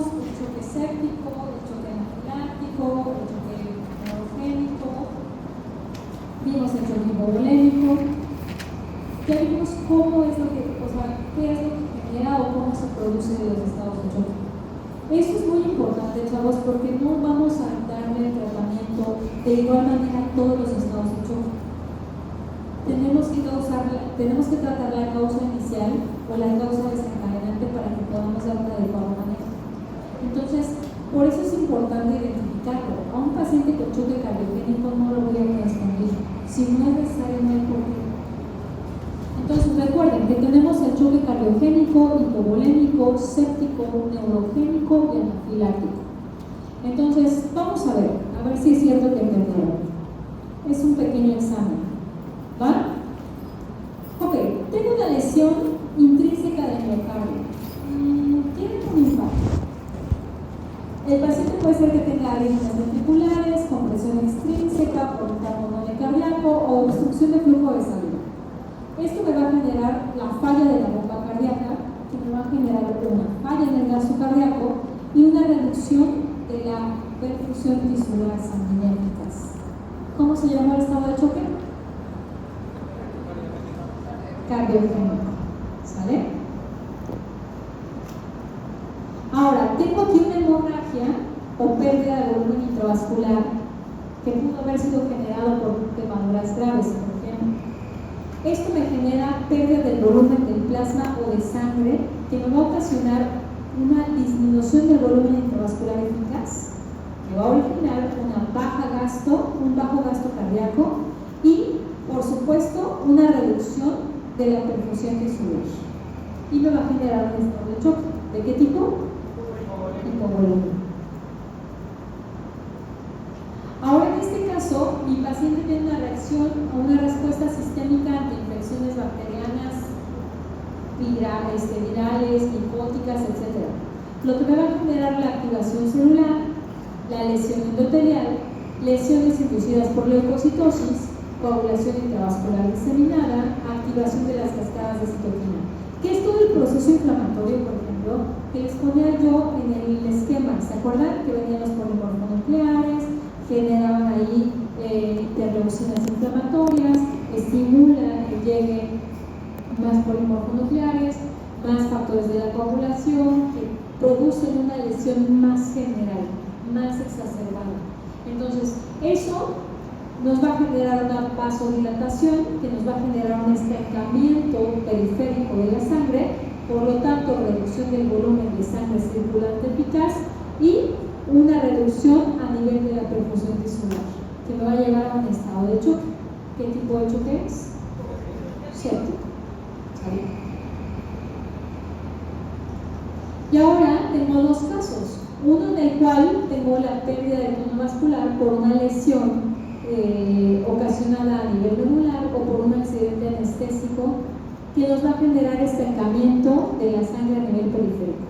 vimos el choque séptico, el choque anafiláctico, el choque neurogénico, vimos el choque hipovolémico, ya vimos cómo es lo que, o sea, qué es lo que genera o cómo se producen los estados de choque. Esto es muy importante, chavos, porque no vamos a darle el tratamiento de igual manera a todos los estados de choque. Tenemos que tratar la causa inicial o la causa desencadenante para que podamos dar un adecuado manejo. Entonces, por eso es importante identificarlo. A un paciente con choque cardiogénico no lo voy a corresponder. Si no es necesario, no hay por qué. Entonces, recuerden que tenemos el choque cardiogénico, hipovolémico, séptico, neurogénico y anafiláctico. Entonces, vamos a ver si es cierto que entendieron. Es un pequeño examen. ¿Va? Ok, tengo una lesión intrínseca del miocardio. Tiene un impacto. El paciente puede ser que tenga arritmias ventriculares, compresión extrínseca por un pulmón cardíaco o obstrucción de flujo de sangre. Esto me va a generar la falla de la bomba cardíaca, que me va a generar una falla en el gasto cardíaco y una reducción de la perfusión tisular sanguínea eficaz. ¿Cómo se llama el estado de choque? Cardiogénico. ¿Sale? Ahora, tengo aquí una hemorragia o pérdida de volumen intravascular que pudo haber sido generado por quemaduras graves, por ejemplo. Esto me genera pérdida del volumen del plasma o de sangre que me va a ocasionar una disminución del volumen intravascular eficaz, que va a originar un bajo gasto cardíaco y, por supuesto, una reducción de la perfusión tisular. Y me va a generar un estado de choque. ¿De qué tipo? Hipovolémico. Ahora, en este caso, mi paciente tiene una reacción o una respuesta sistémica ante infecciones bacterianas, virales, linfóticas, etc. Lo que me va a generar la activación celular, la lesión endotelial, lesiones inducidas por leucocitosis, coagulación intravascular diseminada, activación de las cascadas de citoquina. ¿Qué es todo el proceso inflamatorio, por ejemplo, que les ponía yo en el esquema? ¿Se acuerdan que venían los polimorfonucleares, generaban ahí interleucinas inflamatorias, estimulan que lleguen más polimorfonucleares, más factores de la coagulación, que producen una lesión más general, más exacerbada? Entonces, eso nos va a generar una vasodilatación que nos va a generar un estancamiento periférico de la sangre, por lo tanto reducción del volumen de sangre circulante eficaz y una reducción a nivel de la perfusión tisular, que me va a llevar a un estado de choque. ¿Qué tipo de choque es? Séptico. ¿Sale? Y ahora tengo dos casos. Uno en el cual tengo la pérdida del tono vascular por una lesión ocasionada a nivel medular o por un accidente anestésico que nos va a generar estancamiento de la sangre a nivel periférico.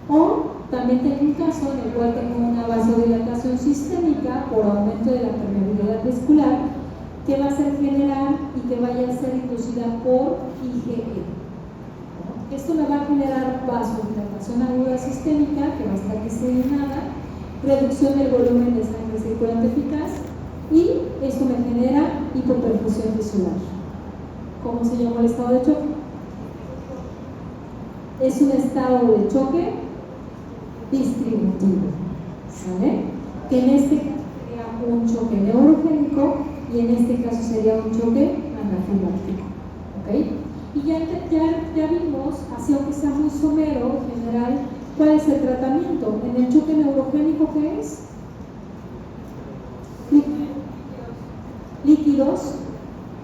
O también tengo un caso en el cual tengo una vasodilatación sistémica por aumento de la permeabilidad vascular que va a ser general y que vaya a ser inducida por IgE. Esto me va a generar vasodilatación aguda sistémica que va a estar diseminada, reducción del volumen de sangre circulante eficaz y esto me genera hipoperfusión tisular. ¿Cómo se llama el estado de choque? Es un estado de choque distributivo, ¿sale? Que en este caso sería un choque neurogénico y en este caso sería un choque anafiláctico, ¿ok? Y ya vimos, así aunque sea muy somero en general, cuál es el tratamiento. En el choque neurogénico, ¿qué es? Líquidos.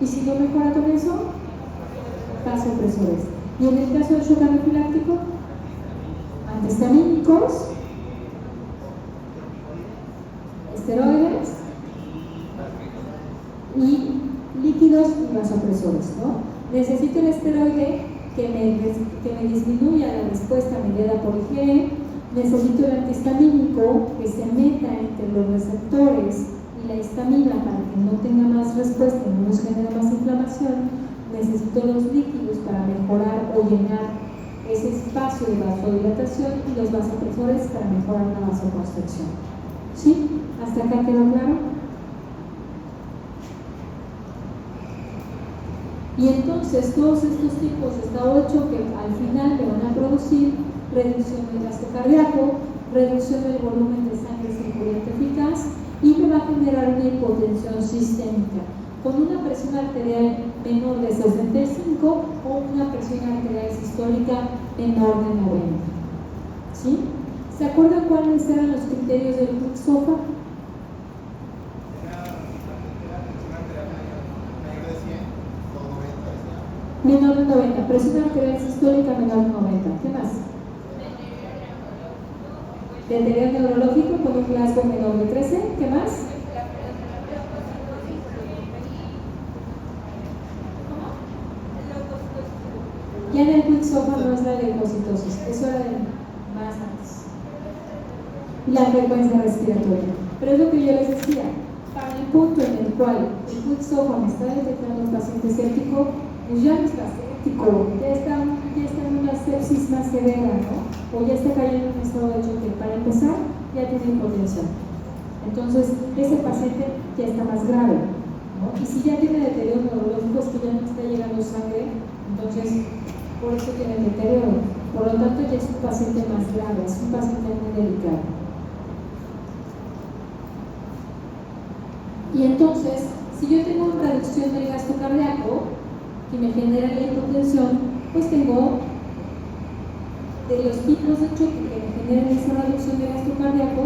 Y si no mejora con eso, vasopresores. Y en el caso del shock anafiláctico, antihistamínicos, esteroides y líquidos y vasopresores, ¿no? Necesito el esteroide que me disminuya la respuesta mediada por IgE, necesito el antihistamínico que se meta entre los receptores y la histamina para que no tenga más respuesta y no nos genere más inflamación, necesito los líquidos para mejorar o llenar ese espacio de vasodilatación y los vasopresores para mejorar la vasoconstricción. ¿Sí? ¿Hasta acá quedó claro? Y entonces todos estos tipos de estado de choque al final me van a producir reducción del gasto cardíaco, reducción del volumen de sangre circulante eficaz y me va a generar una hipotensión sistémica con una presión arterial menor de 65 o una presión arterial sistólica menor de 90. ¿Sí? ¿Se acuerdan cuáles eran los criterios del Quick-SOFA? Menor de 90, presión arterial sistólica menor de 90. ¿Qué más? Deterioro neurológico con un Glasgow menor de 13. ¿Qué más? Ya en el Quick-SOFA no es la leucocitosis, eso era de más antes. La frecuencia respiratoria. Pero es lo que yo les decía, para el punto en el cual el Quick-SOFA me está detectando un paciente séptico, pues ya no está séptico, ya está en una sepsis más severa, ¿no? O ya está cayendo en un estado de choque. Para empezar, ya tiene hipotensión. Entonces, ese paciente ya está más grave, ¿no? Y si ya tiene deterioro neurológico, es que ya no está llegando sangre, entonces por eso tiene deterioro. Por lo tanto, ya es un paciente más grave, es un paciente muy delicado. Y entonces, si yo tengo una reducción del gasto cardíaco que me genera la hipotensión, pues tengo de los tipos de choque que me generan esa reducción de gasto cardíaco,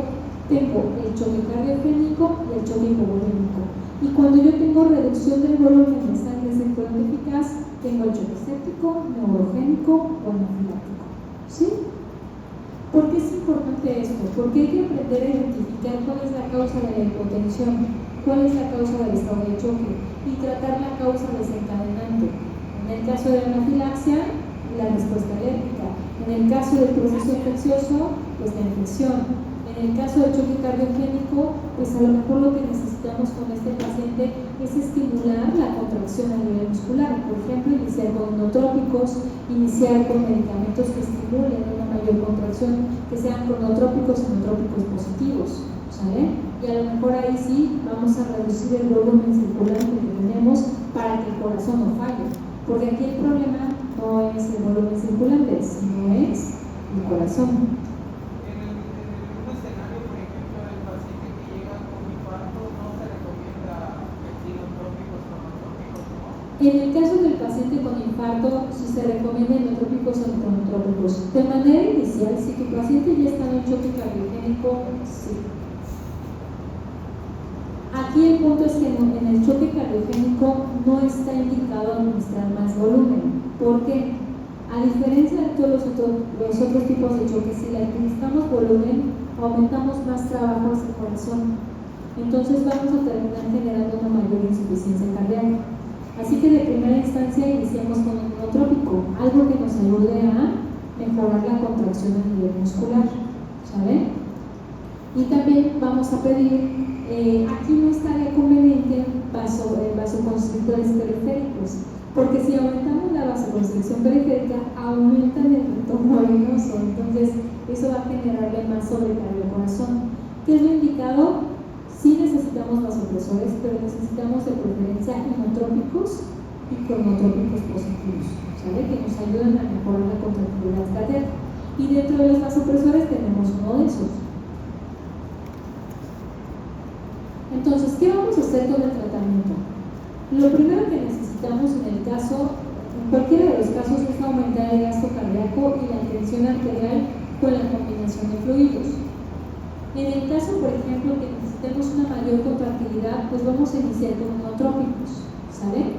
tengo el choque cardiogénico y el choque hipovolémico. Y cuando yo tengo reducción del volumen de sangre circulante eficaz, tengo el choque séptico, neurogénico o anafiláctico. ¿Sí? ¿Por qué es importante esto? Porque hay que aprender a identificar cuál es la causa de la hipotensión, cuál es la causa del estado de choque y tratar la causa desencadenante. En el caso de la anafilaxia, la respuesta alérgica. En el caso del proceso infeccioso, pues la infección. En el caso del choque cardiogénico, pues a lo mejor lo que necesitamos con este paciente es estimular la contracción a nivel muscular. Por ejemplo, iniciar con inotrópicos, iniciar con medicamentos que estimulen una mayor contracción, que sean cronotrópicos y inotrópicos positivos, ¿sale? Y a lo mejor ahí sí vamos a reducir el volumen circulante que tenemos para que el corazón no falle. Porque aquí el problema no es el volumen circulante, sino es el corazón. En el caso del paciente con infarto, si se recomiendan inotrópicos o cronotrópicos. De manera inicial, si tu paciente ya está en un choque cardiogénico, sí. Aquí el punto es que en el choque cardiogénico no está indicado administrar más volumen. ¿Por qué? A diferencia de todos los otros tipos de choques, si le administramos volumen, aumentamos más trabajo hacia el corazón. Entonces vamos a terminar generando una mayor insuficiencia cardíaca. Así que de primera instancia iniciamos con un inotrópico, algo que nos ayude a mejorar la contracción a nivel muscular, ¿sabe? Y también vamos a pedir, aquí no estaría conveniente vasoconstrictores periféricos, porque si aumentamos la vasoconstricción periférica, aumenta el retorno venoso, entonces eso va a generarle más sobrecarga al corazón. ¿Qué es lo indicado? Sí necesitamos vasopresores, pero necesitamos de preferencia inotrópicos y cronotrópicos positivos, ¿sabe? Que nos ayuden a mejorar la contractilidad cardíaca. Y dentro de los vasopresores tenemos uno de esos. Entonces, ¿qué vamos a hacer con el tratamiento? Lo primero que necesitamos en cualquiera de los casos, es aumentar el gasto cardíaco y la tensión arterial con la combinación de fluidos. En el caso, por ejemplo, que necesitemos una mayor contractilidad, pues vamos a iniciar con inotrópicos, ¿sale?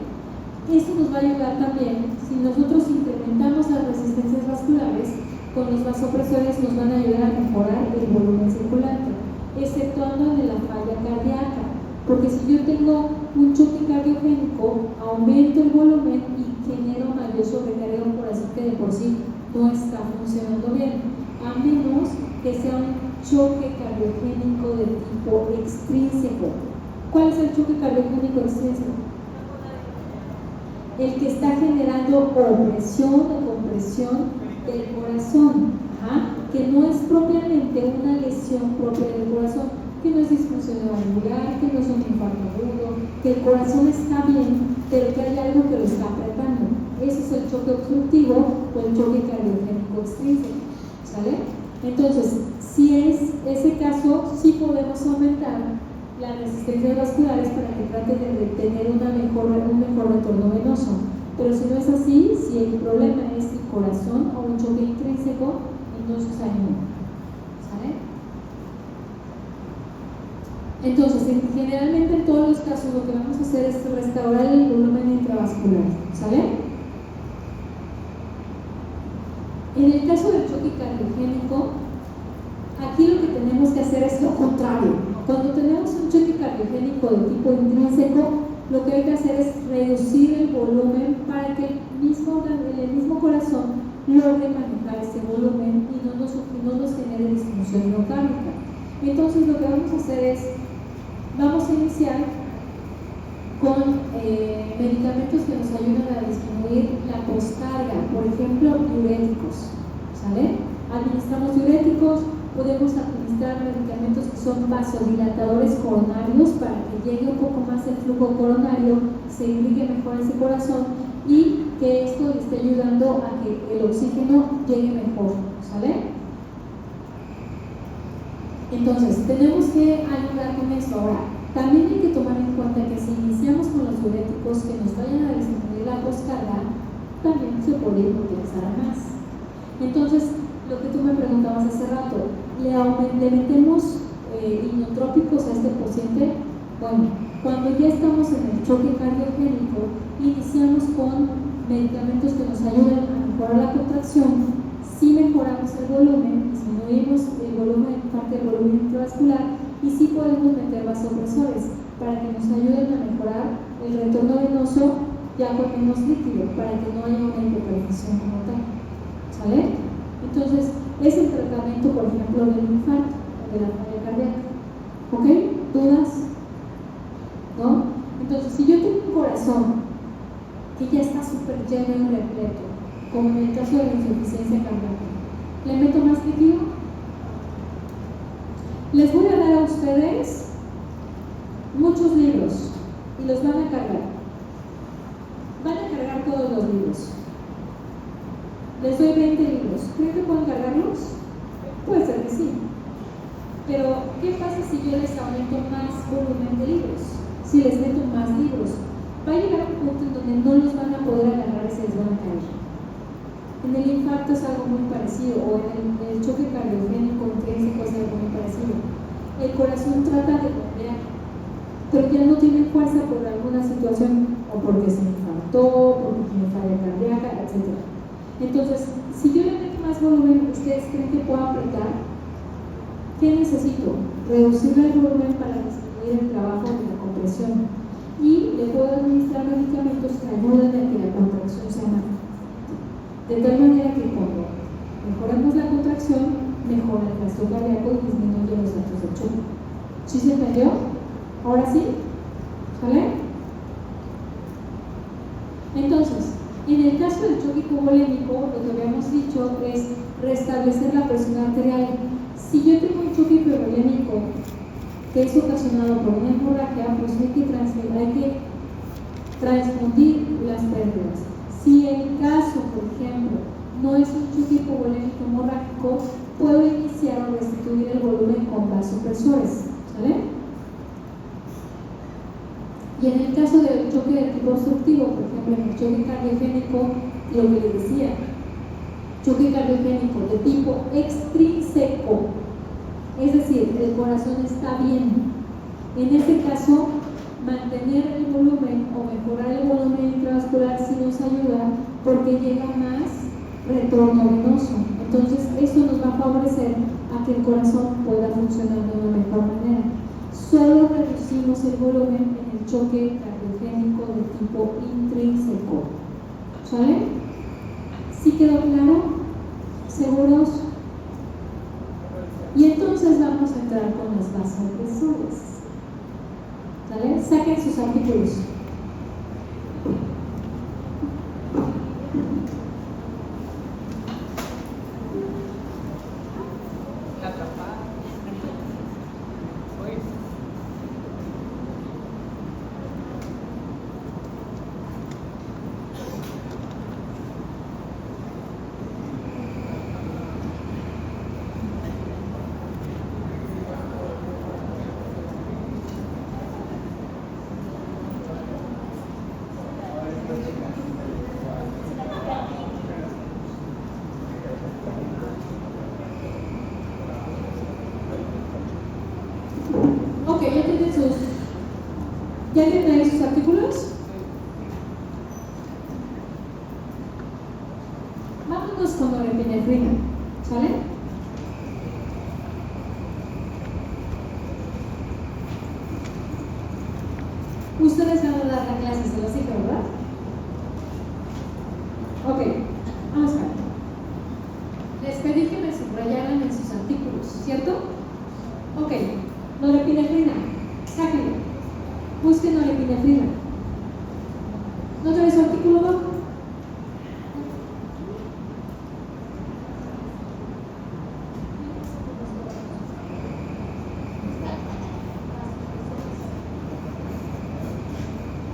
Esto nos va a ayudar también, si nosotros incrementamos las resistencias vasculares, con los vasopresores nos van a ayudar a mejorar el volumen circulante, exceptuando en la falla cardíaca, porque si yo tengo un choque cardiogénico, aumento el volumen y genero mayor sobrecarga por así que de por sí no está funcionando bien, a menos que sea un choque cardiogénico de tipo extrínseco. ¿Cuál es el choque cardiogénico extrínseco? El que está generando opresión o compresión del corazón, que no es propiamente una lesión propia del corazón, que no es disfunción valvular, que no es un infarto agudo, que el corazón está bien, pero que hay algo que lo está apretando. Ese es el choque obstructivo o el choque cardiogénico extrínseco, ¿sale? Entonces, si es ese caso, sí podemos aumentar las resistencias vasculares para que trate de tener un mejor retorno venoso. Pero si no es así, si el problema es el corazón o un choque intrínseco, entonces hay no. ¿Sale? Entonces, generalmente en todos los casos lo que vamos a hacer es restaurar el volumen intravascular. ¿Sale? En el caso del choque cardiogénico, aquí lo que tenemos que hacer es lo contrario. Cuando tenemos un choque cardiogénico de tipo intrínseco, lo que hay que hacer es reducir el volumen para que el mismo corazón logre manejar ese volumen y no nos genere disfunción miocárdica. Entonces lo que vamos a hacer es, vamos a iniciar con medicamentos que nos ayudan a disminuir la poscarga, por ejemplo, diuréticos, ¿sale? Administramos diuréticos, podemos administrar medicamentos que son vasodilatadores coronarios para que llegue un poco más el flujo coronario, se irrigue mejor ese corazón y que esto le esté ayudando a que el oxígeno llegue mejor, ¿sale? Entonces, tenemos que ayudar con esto. Ahora, también hay que tomar en cuenta que si iniciamos con los diuréticos que nos vayan a disminuir la poscarga, también se puede utilizar más. Entonces, lo que tú me preguntabas hace rato, ¿le metemos inotrópicos a este paciente? Bueno, cuando ya estamos en el choque cardiogénico, iniciamos con medicamentos que nos ayuden a mejorar la contracción. Si mejoramos el volumen, disminuimos el volumen, parte del volumen intravascular, y sí podemos meter vasopresores para que nos ayuden a mejorar el retorno venoso ya con menos líquido, para que no haya una hipoperfusión como tal, ¿sale? Entonces, es el tratamiento, por ejemplo, del infarto o de la falla cardíaca. ¿Ok? ¿Dudas? ¿No? Entonces, si yo tengo un corazón que ya está súper lleno y repleto, como en el caso de la insuficiencia cardíaca, ¿le meto más líquido? Les voy a dar a ustedes muchos libros y los van a cargar. Van a cargar todos los libros. Les doy 20 libros. ¿Creen que pueden cargarlos? Puede ser que sí. Pero, ¿qué pasa si yo les aumento más volumen de libros? Si les meto más libros, va a llegar un punto en donde no los van a poder agarrar y se les van a caer. En el infarto es algo muy parecido, o en el choque cardiogénico intrínseco es algo muy parecido. El corazón trata de bombear, pero ya no tiene fuerza por alguna situación, o porque se infartó, porque tiene falla cardíaca, etc. Entonces, si yo le meto más volumen, ¿ustedes creen que puedo apretar? ¿Qué necesito? Reducir el volumen para disminuir el trabajo de la compresión. Y le puedo administrar medicamentos que ayuden a que la contracción sea más. De tal manera que cuando mejoramos la contracción, mejora el gasto cardíaco y disminuye los datos de choque. ¿Sí se entendió? ¿Ahora sí? ¿Sale? Entonces, en el caso del choque hipovolémico, lo que habíamos dicho es restablecer la presión arterial. Si yo tengo un choque hipovolémico que es ocasionado por una hemorragia, pues hay que transfundir las pérdidas. Si el caso, por ejemplo, no es un choque hipovolémico hemorrágico, puedo iniciar o restituir el volumen con vasopresores, ¿sale? Y en el caso del choque de tipo obstructivo, por ejemplo, en el choque cardiogénico, lo que les decía, choque cardiogénico de tipo extrínseco, es decir, el corazón está bien. En este caso, mantener el volumen o mejorar el volumen intravascular sí nos ayuda porque llega más retorno venoso. Entonces, esto nos va a favorecer a que el corazón pueda funcionar de una mejor manera. Solo reducimos el volumen en el choque cardiogénico de tipo intrínseco. ¿Sale? ¿Sí quedó claro? ¿Seguros? Y entonces vamos a entrar con los vasopresores. ¿Sale? Saquen sus artículos. ¿Ya tienen ahí sus artículos? Vámonos con norepinefrina, ¿sale? Ustedes van a dar la clase, se lo dije, ¿verdad? Ok, vamos a ver. Les pedí que me subrayaran en sus artículos, ¿cierto? Ok, norepinefrina, sáquenlo. Busquen norepinefrina. ¿No trae su artículo abajo?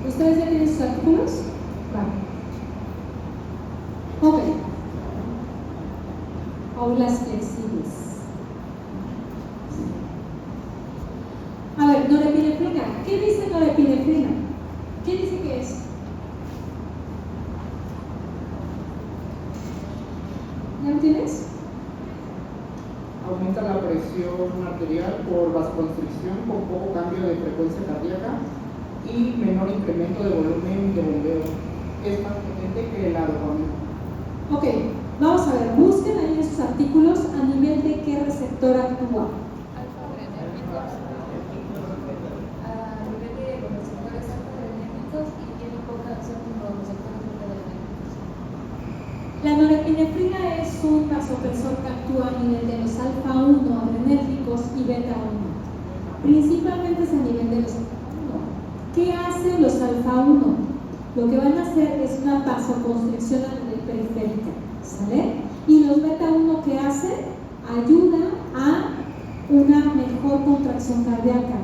¿Ustedes ya tienen sus artículos? Vale. Ok. Aulas flexibles. A ver, norepinefrina. ¿Qué dice norepinefrina? ¿Qué dice que es? ¿Ya lo tienes? Aumenta la presión arterial por vasoconstricción con poco cambio de frecuencia cardíaca y menor incremento de volumen de bombeo. Es más potente que la dopamina. Ok, vamos a ver, busquen ahí en sus artículos a nivel de qué receptor actúa. Alfa-adrenérgicos, a nivel de los receptores alfa-adrenérgicos y tiene poca acción con los receptores beta-adrenérgicos. La norepinefrina es un vasopresor que actúa a nivel de los alfa-1 adrenérgicos y beta-1. Principalmente es a nivel de los alfa-1. ¿Qué hacen los alfa-1? Lo que van a hacer es una vasoconstricción a nivel periférica, ¿sale? Y los beta-1 que hacen ayuda a una mejor contracción cardíaca.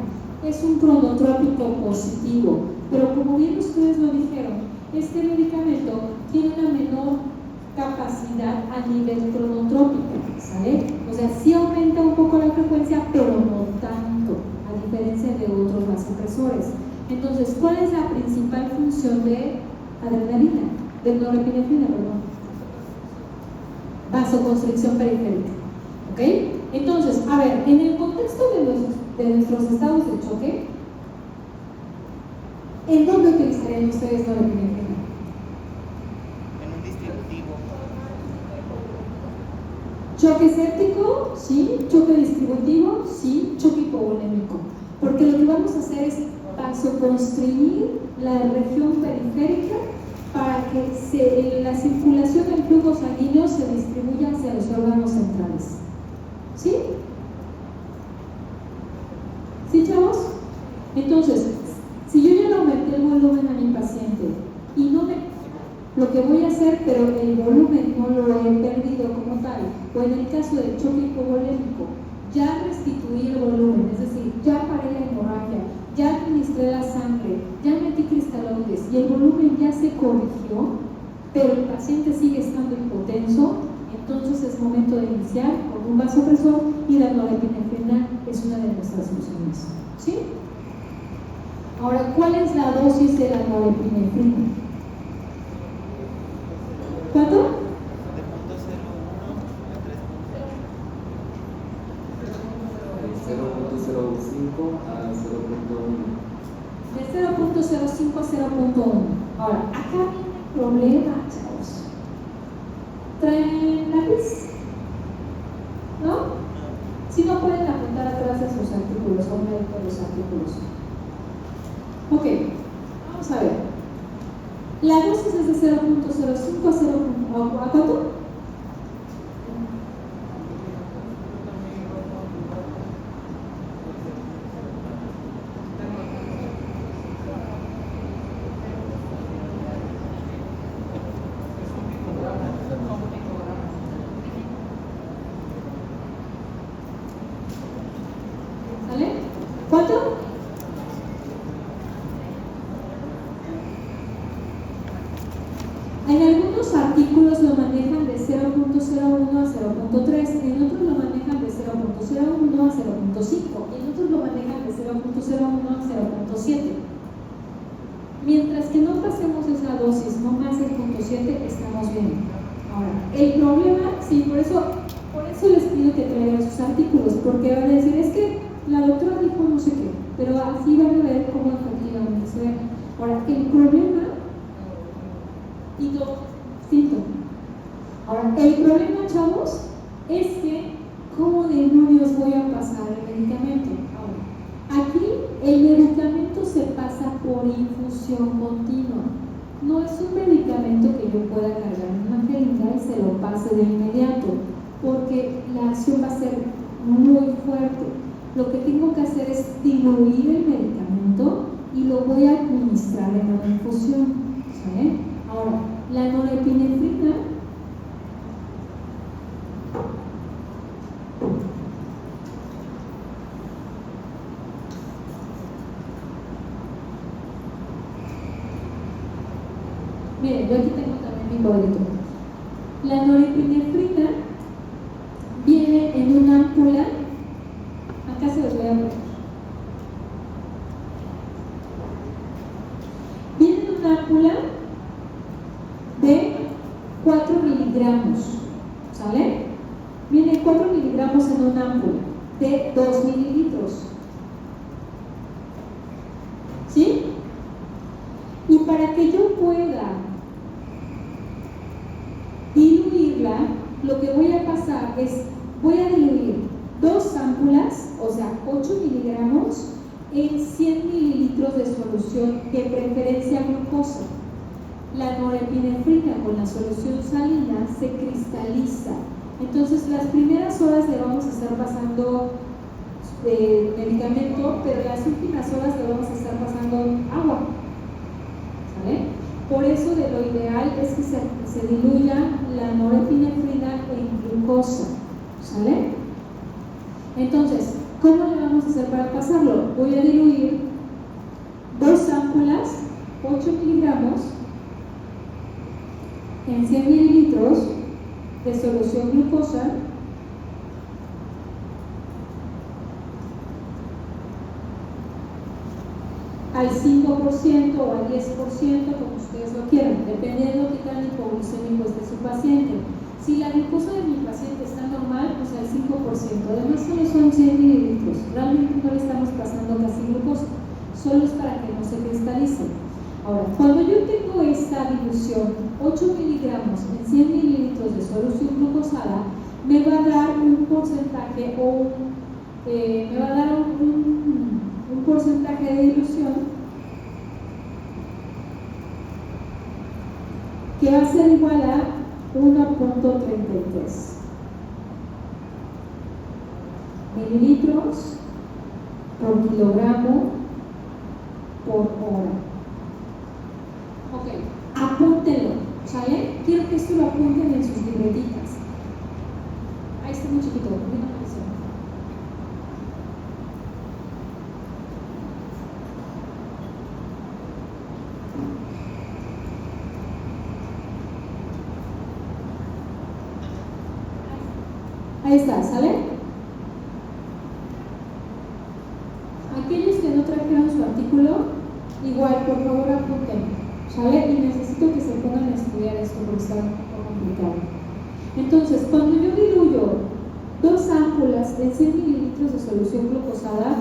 Es un cronotrópico positivo, pero como bien ustedes lo dijeron, este medicamento tiene una menor capacidad a nivel cronotrópico, ¿sale? O sea, sí aumenta un poco la frecuencia, pero no tanto, a diferencia de otros vasopresores. Entonces, ¿cuál es la principal función de adrenalina? De norepinefrina, perdón. Vasoconstricción periférica. ¿Ok? Entonces, a ver, en el contexto de nuestros estados de choque, ¿en dónde utilizarían ustedes norepinefrina? En un distributivo. Choque séptico, sí. Choque distributivo, sí. Choque hipovolémico. Porque lo que vamos a hacer es vasoconstricir la región periférica para que la circulación del flujo sanguíneo se distribuya hacia los órganos centrales. ¿Sí? ¿Sí, chavos? Entonces, si yo ya le aumenté el volumen a mi paciente y no me... Lo que voy a hacer, pero el volumen no lo he perdido como tal, o en el caso del choque hipovolémico, ya restituí el volumen, es decir, ya paré la hemorragia, ya administré la sangre, ya metí cristaloides y el volumen ya se corrigió, pero el paciente sigue estando hipotenso, entonces es momento de iniciar con un vasopresor y la norepinefrina es una de nuestras soluciones. ¿Sí? Ahora, ¿cuál es la dosis de la norepinefrina? ¿Cuánto? De 0.01 a 3.5. 0.05 a 0.1. De 0.05 a 0.1. Ahora, acá viene el problema, chavos. ¿Traen lápiz? ¿No? Si no, pueden apuntar atrás de sus artículos o medio de los artículos. Ok, vamos a ver. La dosis es de 0.05 a 0. ¿A cuánto? ¿Sale? ¿Cuánto? En algunos artículos lo manejan de 0.01 a 0.3, en otros lo manejan de 0.01 a 0.5 y en otros lo manejan de 0.01 a 0.7. Mientras que no pasemos esa dosis, no más el 0.7, estamos bien. Ahora, el problema, sí, por eso les pido que traigan sus artículos, porque van a decir, es que la doctora dijo no sé qué, pero así van a ver cómo efectivamente continua. No es un medicamento que yo pueda cargar en una jeringa y se lo pase de inmediato, porque la acción va a ser muy fuerte. Lo que tengo que hacer es diluir el medicamento y lo voy a administrar en una infusión, ¿sale? Ahora, la norepinefrina miren, yo aquí tengo también mi cuadrito. La norepinefrina viene en una ámpula, acá se los voy a poner. Viene en una ámpula de 4 miligramos, ¿sale? Viene 4 miligramos en una ámpula de 2 mililitros, ¿sí? Y para que yo pueda diluirla, lo que voy a pasar es, voy a diluir 2 ámpulas, o sea, 8 miligramos, en 100 mililitros de solución, de preferencia glucosa. La norepinefrina con la solución salina se cristaliza. Entonces, las primeras horas le vamos a estar pasando medicamento, pero las últimas horas le vamos a estar pasando agua. ¿Sale? Por eso de lo ideal es que se diluya la norepinefrina en glucosa, ¿sale? Entonces, ¿cómo le vamos a hacer para pasarlo? Voy a diluir 2 ámpulas, 8 miligramos, en 100 mililitros de solución glucosa, al 5% o al 10%, como ustedes lo quieran, dependiendo de qué tan hipoglucémico esté su paciente. Si la glucosa de mi paciente está normal, pues al 5%. Además, solo son 100 mililitros. Realmente no le estamos pasando casi glucosa, solo es para que no se cristalice. Ahora, cuando yo tengo esta dilución, 8 miligramos en 100 mililitros de solución glucosada, me va a dar un porcentaje un porcentaje de dilución que va a ser igual a 1.33 mililitros por kilogramo por hora. Ok, apúntenlo, ¿sale? Quiero que esto lo apunten en sus libretitas. Ahí está muy chiquito, mira la atención. Ahí está, ¿sale? Aquellos que no trajeron su artículo, igual, por favor apunten, ¿sale? Y necesito que se pongan a estudiar esto porque está un poco complicado. Entonces, cuando yo diluyo 2 ámpulas en 100 mililitros de solución glucosada,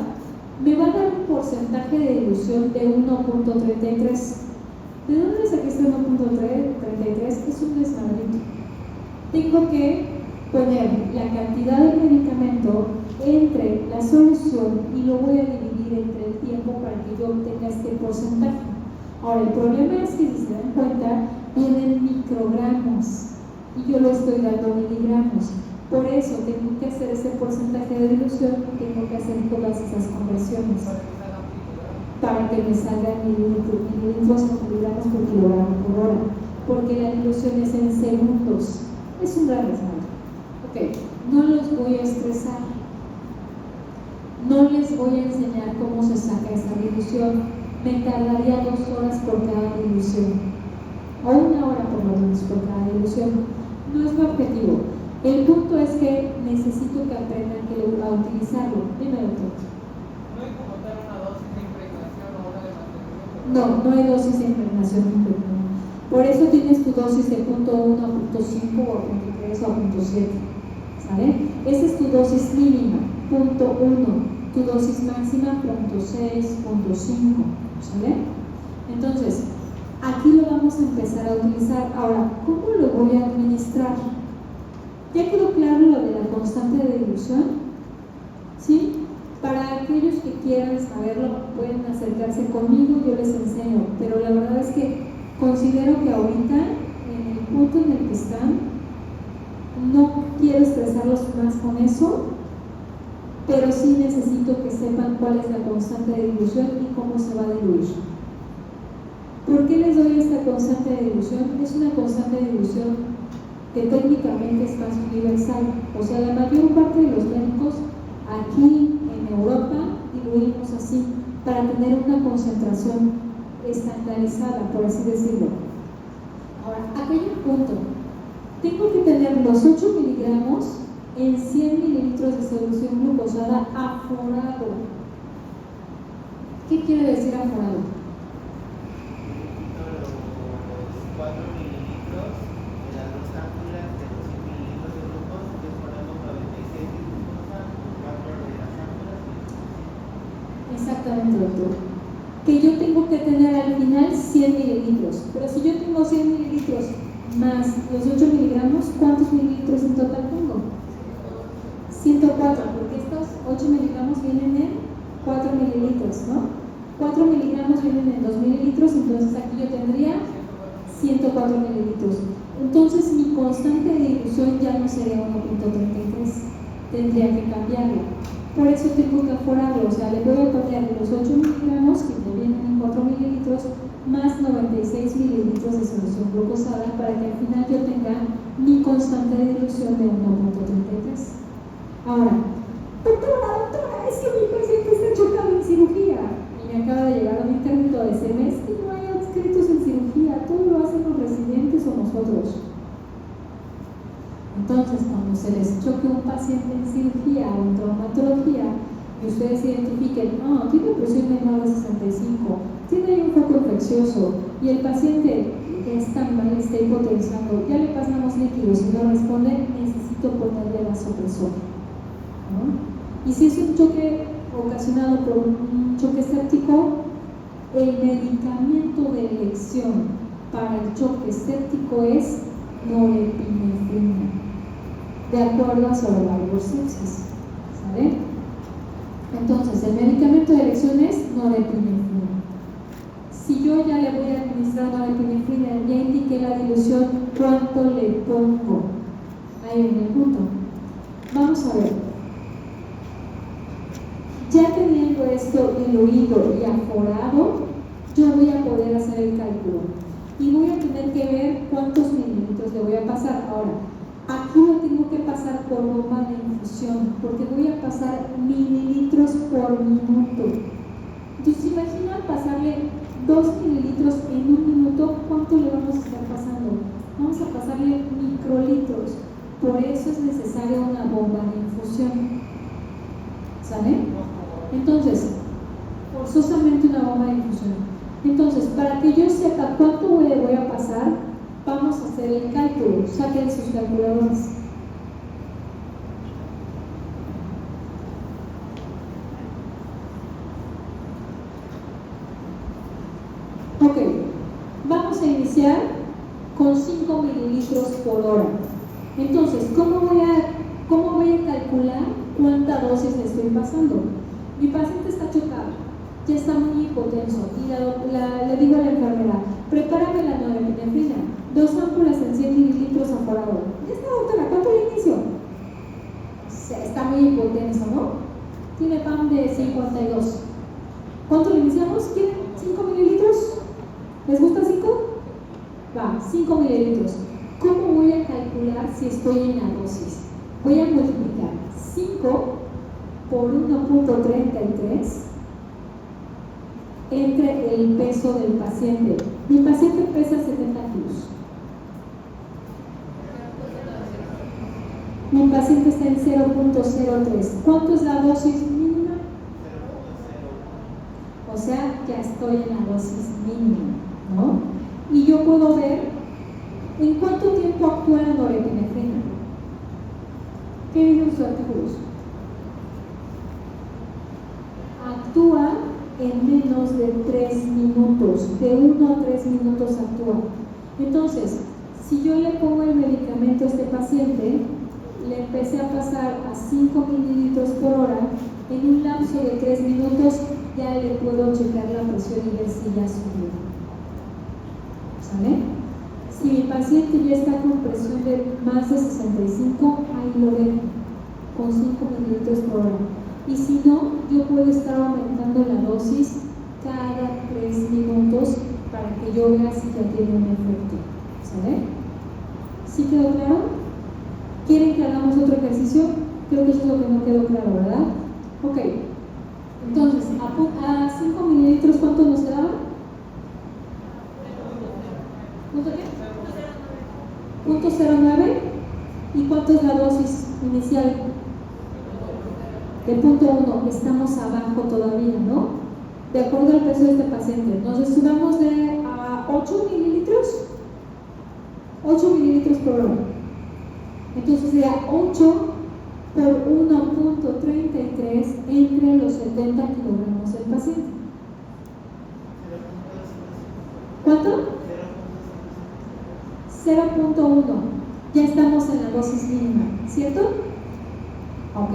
me va a dar un porcentaje de dilución de 1.33. ¿De dónde saqué este 1.33? Es un desmadrito. Tengo que poner la cantidad de medicamento entre la solución y lo voy a dividir entre el tiempo para que yo obtenga este porcentaje. Ahora, el problema es que si se dan cuenta, vienen microgramos y yo lo estoy dando miligramos. Por eso tengo que hacer ese porcentaje de dilución y tengo que hacer todas esas conversiones para que me salgan mililitros o miligramos por kilogramo por hora, porque la dilución es en segundos. Es un gran desmadre. Ok, no los voy a estresar, no les voy a enseñar cómo se saca esa dilución. Me tardaría 2 horas por cada dilución, o 1 hora por lo menos por cada dilución. No es mi objetivo. El punto es que necesito que aprendan a utilizarlo. Dime, doctor. ¿No hay como tal una dosis de impregnación o una de mantenimiento? No hay dosis de impregnación. Por eso tienes tu dosis de punto 1 a punto 5 o a punto 3 o a punto 7. ¿Sale? Esa es tu dosis mínima, punto 1. Tu dosis máxima, punto 6, punto 5. ¿Sale? Entonces, aquí lo vamos a empezar a utilizar. Ahora, ¿cómo lo voy a administrar? ¿Ya quedó claro lo de la constante de dilución? ¿Sí? Para aquellos que quieran saberlo, pueden acercarse conmigo, yo les enseño, pero la verdad es que considero que ahorita, en el punto en el que están, no quiero estresarlos más con eso, pero sí necesito que sepan cuál es la constante de dilución y cómo se va a diluir. ¿Por qué les doy esta constante de dilución? Es una constante de dilución que técnicamente es más universal, o sea, la mayor parte de los médicos aquí en Europa diluimos así para tener una concentración estandarizada, por así decirlo. Ahora, aquí hay un punto. Tengo que tener los 8 miligramos en 100 mililitros de solución glucosada aforado. ¿Qué quiere decir aforado? Los 4 mililitros de las dos cápsulas de 200 mililitros de glucosa, que ponemos 96 de glucosa, 4 de las cápsulas. Exactamente, doctor. Que yo tengo que tener al final 100 mililitros. Pero si yo tengo 100 mililitros más los 8 miligramos, ¿cuántos mililitros en total tengo? 104, porque estos 8 miligramos vienen en 4 mililitros, ¿no? 4 miligramos vienen en 2 mililitros, entonces aquí yo tendría 104 mililitros. Entonces mi constante de dilución ya no sería 1.33, tendría que cambiarla. Por eso tengo que aforarlo, o sea, le voy a cambiar los 8 miligramos, que me vienen en 4 mililitros, más 96 mililitros de solución glucosada, para que al final yo tenga mi constante de dilución de 1.33. Ahora, doctora, es que mi paciente está chocado en cirugía y me acaba de llegar un interno de ese mes que no hay adscritos en cirugía, todo lo hacen los residentes o nosotros. Entonces, cuando se les choque un paciente en cirugía o en traumatología y ustedes identifiquen, no, tiene presión menor de 65, tiene ahí un foco infeccioso y el paciente está mal, está hipotensando, ya le pasamos líquidos y no responde, necesito ponerle vasopresor, ¿no? Y si es un choque ocasionado por un choque séptico, el medicamento de elección para el choque séptico es norepinefrina, de acuerdo a Survival Sepsis, ¿sale? Entonces, el medicamento de elección es norepinefrina. Si yo ya le voy a administrar norepinefrina, ya indiqué la dilución, ¿cuánto le pongo? Ahí viene el punto. Vamos a ver. Ya teniendo esto diluido y aforado, yo voy a poder hacer el cálculo y voy a tener que ver cuántos mililitros le voy a pasar. Ahora, aquí lo tengo que pasar por bomba de infusión, porque voy a pasar mililitros por minuto. Entonces, imaginan pasarle 2 mililitros en un minuto, ¿cuánto le vamos a estar pasando? Vamos a pasarle microlitros. Por eso es necesaria una bomba de infusión. ¿Sale? Entonces, forzosamente una bomba de infusión. Entonces, para que yo sepa cuánto le voy a pasar, vamos a hacer el cálculo. Saquen sus calculadores. Ok, vamos a iniciar con 5 mililitros por hora. Entonces, ¿cómo voy a calcular cuánta dosis le estoy pasando? Mi paciente está chocado, ya está muy hipotenso y le digo a la enfermera, prepárame la norepinefrina, 2 ámpulas en 100 mililitros aforado. Ya está, doctora, ¿cuánto le inicio? Está muy hipotenso, ¿no? Tiene PAM de 52. ¿Cuánto le iniciamos? ¿Quieren 5 mililitros? ¿Les gusta 5? Va, 5 mililitros. ¿Cómo voy a calcular si estoy en la dosis? Voy a multiplicar 5 por 1.33 entre el peso del paciente. Mi paciente pesa 70 kilos. Mi paciente está en 0.03. ¿Cuánto es la dosis mínima? 0.0. O sea, ya estoy en la dosis mínima, ¿no? Y yo puedo ver en cuánto tiempo actúa la norepinefrina. ¿Qué dicen sus artículos? Actúa en menos de 3 minutos, de 1 a 3 minutos actúa. Entonces, si yo le pongo el medicamento a este paciente, le empecé a pasar a 5 mililitros por hora, en un lapso de 3 minutos ya le puedo checar la presión y ver si ya subió. ¿Sale? Si mi paciente ya está con presión de más de 65, ahí lo dejo, con 5 mililitros por hora. Y si no, yo puedo estar aumentando la dosis cada 3 minutos para que yo vea si ya tiene un efecto. ¿Sale? ¿Sí quedó claro? ¿Quieren que hagamos otro ejercicio? Creo que eso es lo que no quedó claro, ¿verdad? Ok. Entonces, a 5 mililitros, ¿cuánto nos quedaba? ¿Punto qué? Punto 0.9. ¿Y cuánto es la dosis inicial? De punto 1. Estamos abajo todavía, ¿no? De acuerdo al peso de este paciente. Entonces, subamos de a 8 mililitros. 8 mililitros por hora. Entonces sería 8 por 1.33 entre los 70 kilogramos del paciente. ¿Cuánto? 0.1. Ya estamos en la dosis mínima, ¿cierto? Ok.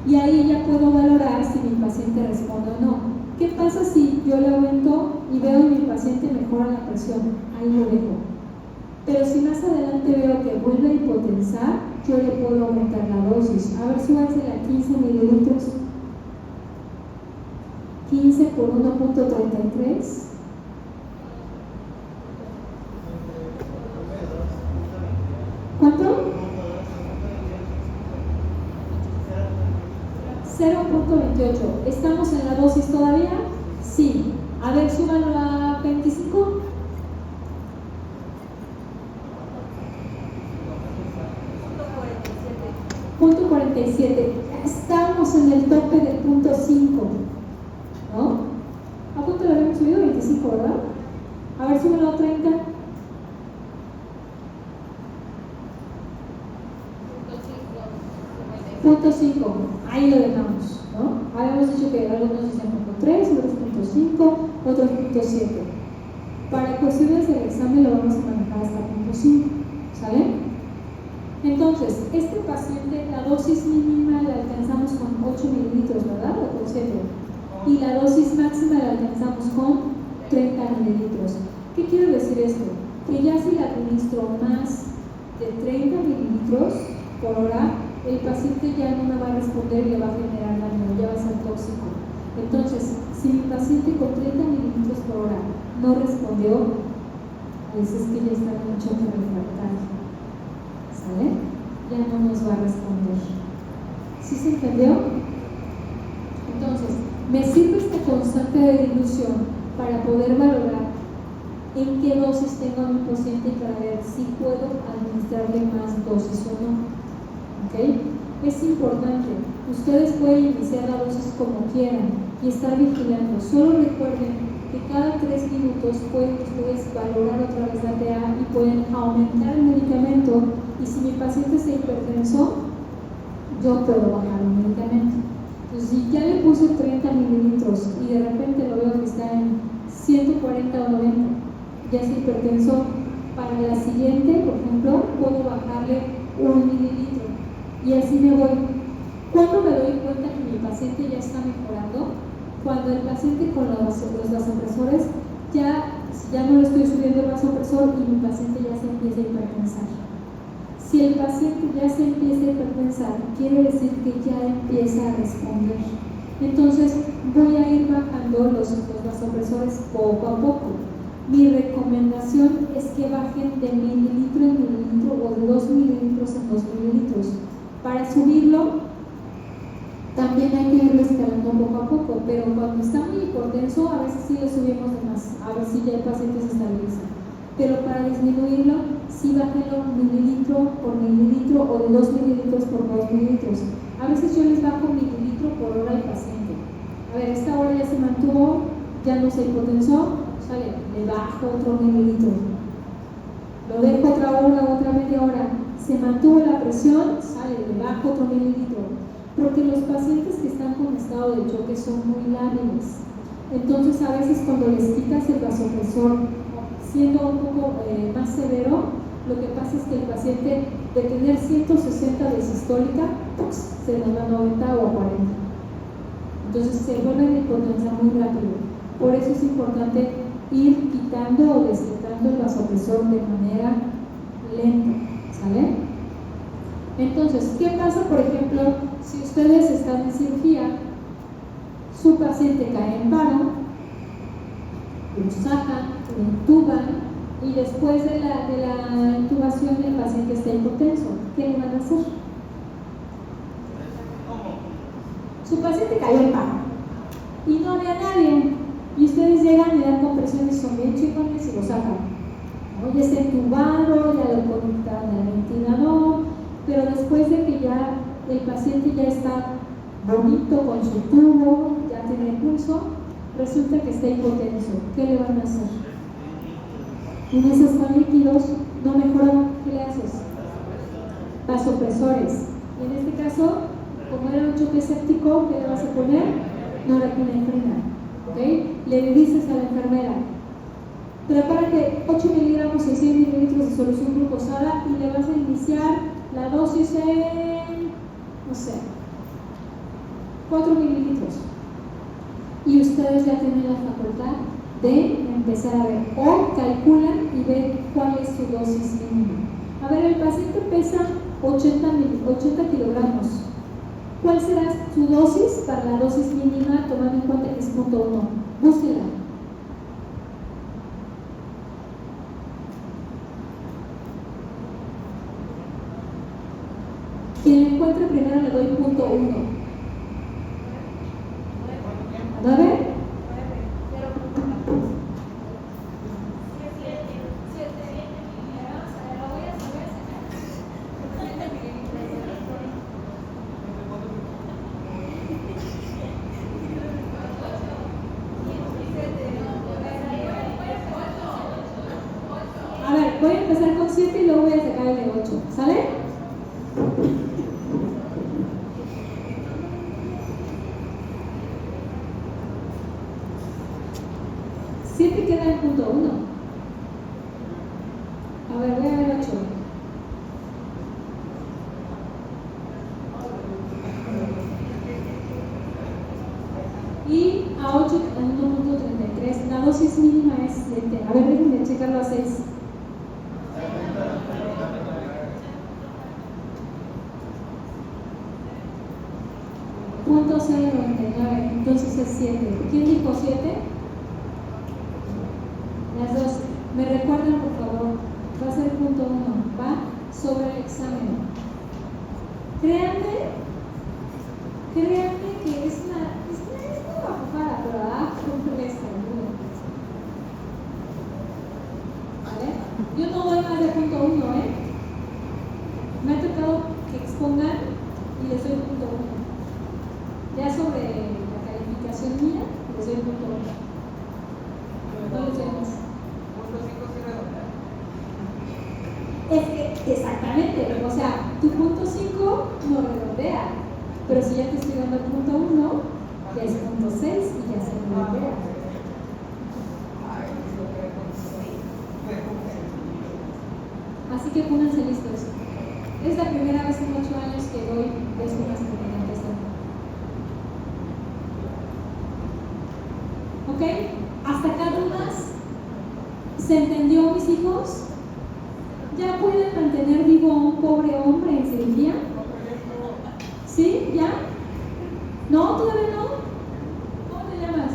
Y ahí ya puedo valorar si mi paciente responde o no. ¿Qué pasa si yo le aumento y veo que mi paciente mejora la presión? Ahí lo dejo. Pero si más adelante veo que vuelve a hipotensar, yo le puedo aumentar la dosis. A ver, súbanse a 15 mililitros. 15 por 1.33. ¿Cuánto? 0.28. ¿Estamos en la dosis todavía? Sí. A ver, súbanlo a 25. Punto 47. Estamos en el tope del punto 5, ¿no? ¿A cuánto lo habíamos subido? 25, ¿verdad? A ver, súbelo a 30. Punto 5. Ahí lo dejamos, ¿no? Habíamos dicho que algunos dicen punto 3, otros punto 5, otros punto 7. Para cuestiones del examen lo vamos a manejar hasta punto 5, ¿sale? Entonces, este paciente, la dosis mínima la alcanzamos con 8 mililitros, ¿verdad? O con 7. Y la dosis máxima la alcanzamos con 30 mililitros. ¿Qué quiero decir esto? Que ya si le administro más de 30 mililitros por hora, el paciente ya no me va a responder y le va a generar daño, ya va a ser tóxico. Entonces, si mi paciente con 30 mililitros por hora no respondió, pues es que ya está en un choque refractario. ¿Sale? Ya no nos va a responder. ¿Sí se entendió? Entonces, me sirve esta constante de dilución para poder valorar en qué dosis tengo a mi paciente y para ver si puedo administrarle más dosis o no. ¿Ok? Es importante. Ustedes pueden iniciar la dosis como quieran y estar vigilando. Solo recuerden que cada 3 minutos pueden ustedes valorar otra vez la TA y pueden aumentar el medicamento. Y si mi paciente es hipertenso, yo puedo bajar el medicamento. Entonces, si ya le puse 30 mililitros y de repente lo veo que está en 140 o 90, ya es hipertenso, para la siguiente, por ejemplo, puedo bajarle 1 mililitro y así me voy. ¿Cuándo me doy cuenta que mi paciente ya está mejorando? Cuando el paciente con los vasopresores ya no le estoy subiendo el vasopresor y mi paciente ya se empieza a hipertensar. Si el paciente ya se empieza a hipertensar, quiere decir que ya empieza a responder. Entonces voy a ir bajando los vasopresores poco a poco. Mi recomendación es que bajen de mililitro en mililitro o de 2 mililitros en 2 mililitros. Para subirlo, también hay que irlo escalando poco a poco, pero cuando está muy hipotenso, a veces sí le subimos de más, a ver si ya el paciente se estabiliza. Pero para disminuirlo, sí bájenlo mililitro por mililitro o de 2 mililitros por 2 mililitros. A veces yo les bajo mililitro por hora al paciente. A ver, esta hora ya se mantuvo, ya no se hipotensó, sale, le bajo otro mililitro. Lo dejo otra hora, otra media hora. Se mantuvo la presión, sale, le bajo otro mililitro. Porque los pacientes que están con estado de choque son muy lábiles. Entonces, a veces cuando les quitas el vasopresor, siendo un poco más severo, lo que pasa es que el paciente de tener 160 de sistólica, se nos va a 90 o a 40. Entonces se vuelve de hipotensa muy rápido. Por eso es importante ir quitando o desquitando el vasopresor de manera lenta, ¿sale? Entonces, ¿qué pasa, por ejemplo, si ustedes están en cirugía, su paciente cae en paro, lo sacan, lo intuban y después de la intubación el paciente está hipotenso? ¿Qué le van a hacer? Su paciente cayó en paro y no había nadie y ustedes llegan y dan compresiones, son bien chingones y lo sacan, ¿no? Ya está intubado, ya lo conectaron al ventilador, pero después de que ya el paciente ya está bonito con su tubo, ya tiene pulso, resulta que está hipotenso. ¿Qué le van a hacer? En esos con líquidos no mejoran. ¿Qué le haces? Vasopresores. Y en este caso, como era un choque séptico, ¿qué le vas a poner? Norepinefrina. ¿Ok? Le dices a la enfermera: prepárate 8 miligramos y 100 mililitros de solución glucosada y le vas a iniciar la dosis en, no sé, 4 mililitros. Y ustedes ya tienen la facultad de empezar a ver, o calculan y ven cuál es su dosis mínima. A ver, el paciente pesa 80 kilogramos. ¿Cuál será su dosis para la dosis mínima, tomando en cuenta que es 0.1? Búsquela. Quien la encuentre primero le doy 0.1. ¿9? A ver, voy a empezar con 7 y luego voy a sacar el de 8. ¿Sale? Queda en 0.1. A ver, voy a ver 8. Y a 8 en 1.33. La dosis mínima es 7. A ver, déjenme checarlo a 6. .099. Entonces es 7. ¿Quién dijo 7? Las dos. ¿Me recuerdan, por favor? Va a ser 0.1. Va sobre el examen. Créanme que es una bajada, pero compleja. ¿Vale? Yo no doy más de 0.1, ¿eh? Me ha tocado que expongan y les doy 0.1. Ya sobre la calificación mía, les doy 0.1. No les doy más. Es que, exactamente, o sea, tu 0.5 no redondea, pero si ya te estoy dando el 0.1, ya es 0.6 y ya se redondea. Así que pónganse listos. Es la primera vez en 8 años que doy décimas terminantes. ¿Ok? ¿Hasta acá dudas? ¿Se entendió, mis hijos? ¿Ya pueden mantener vivo a un pobre hombre en cirugía? ¿Sí? ¿Ya? ¿No? ¿Todavía no? ¿Cómo te llamas?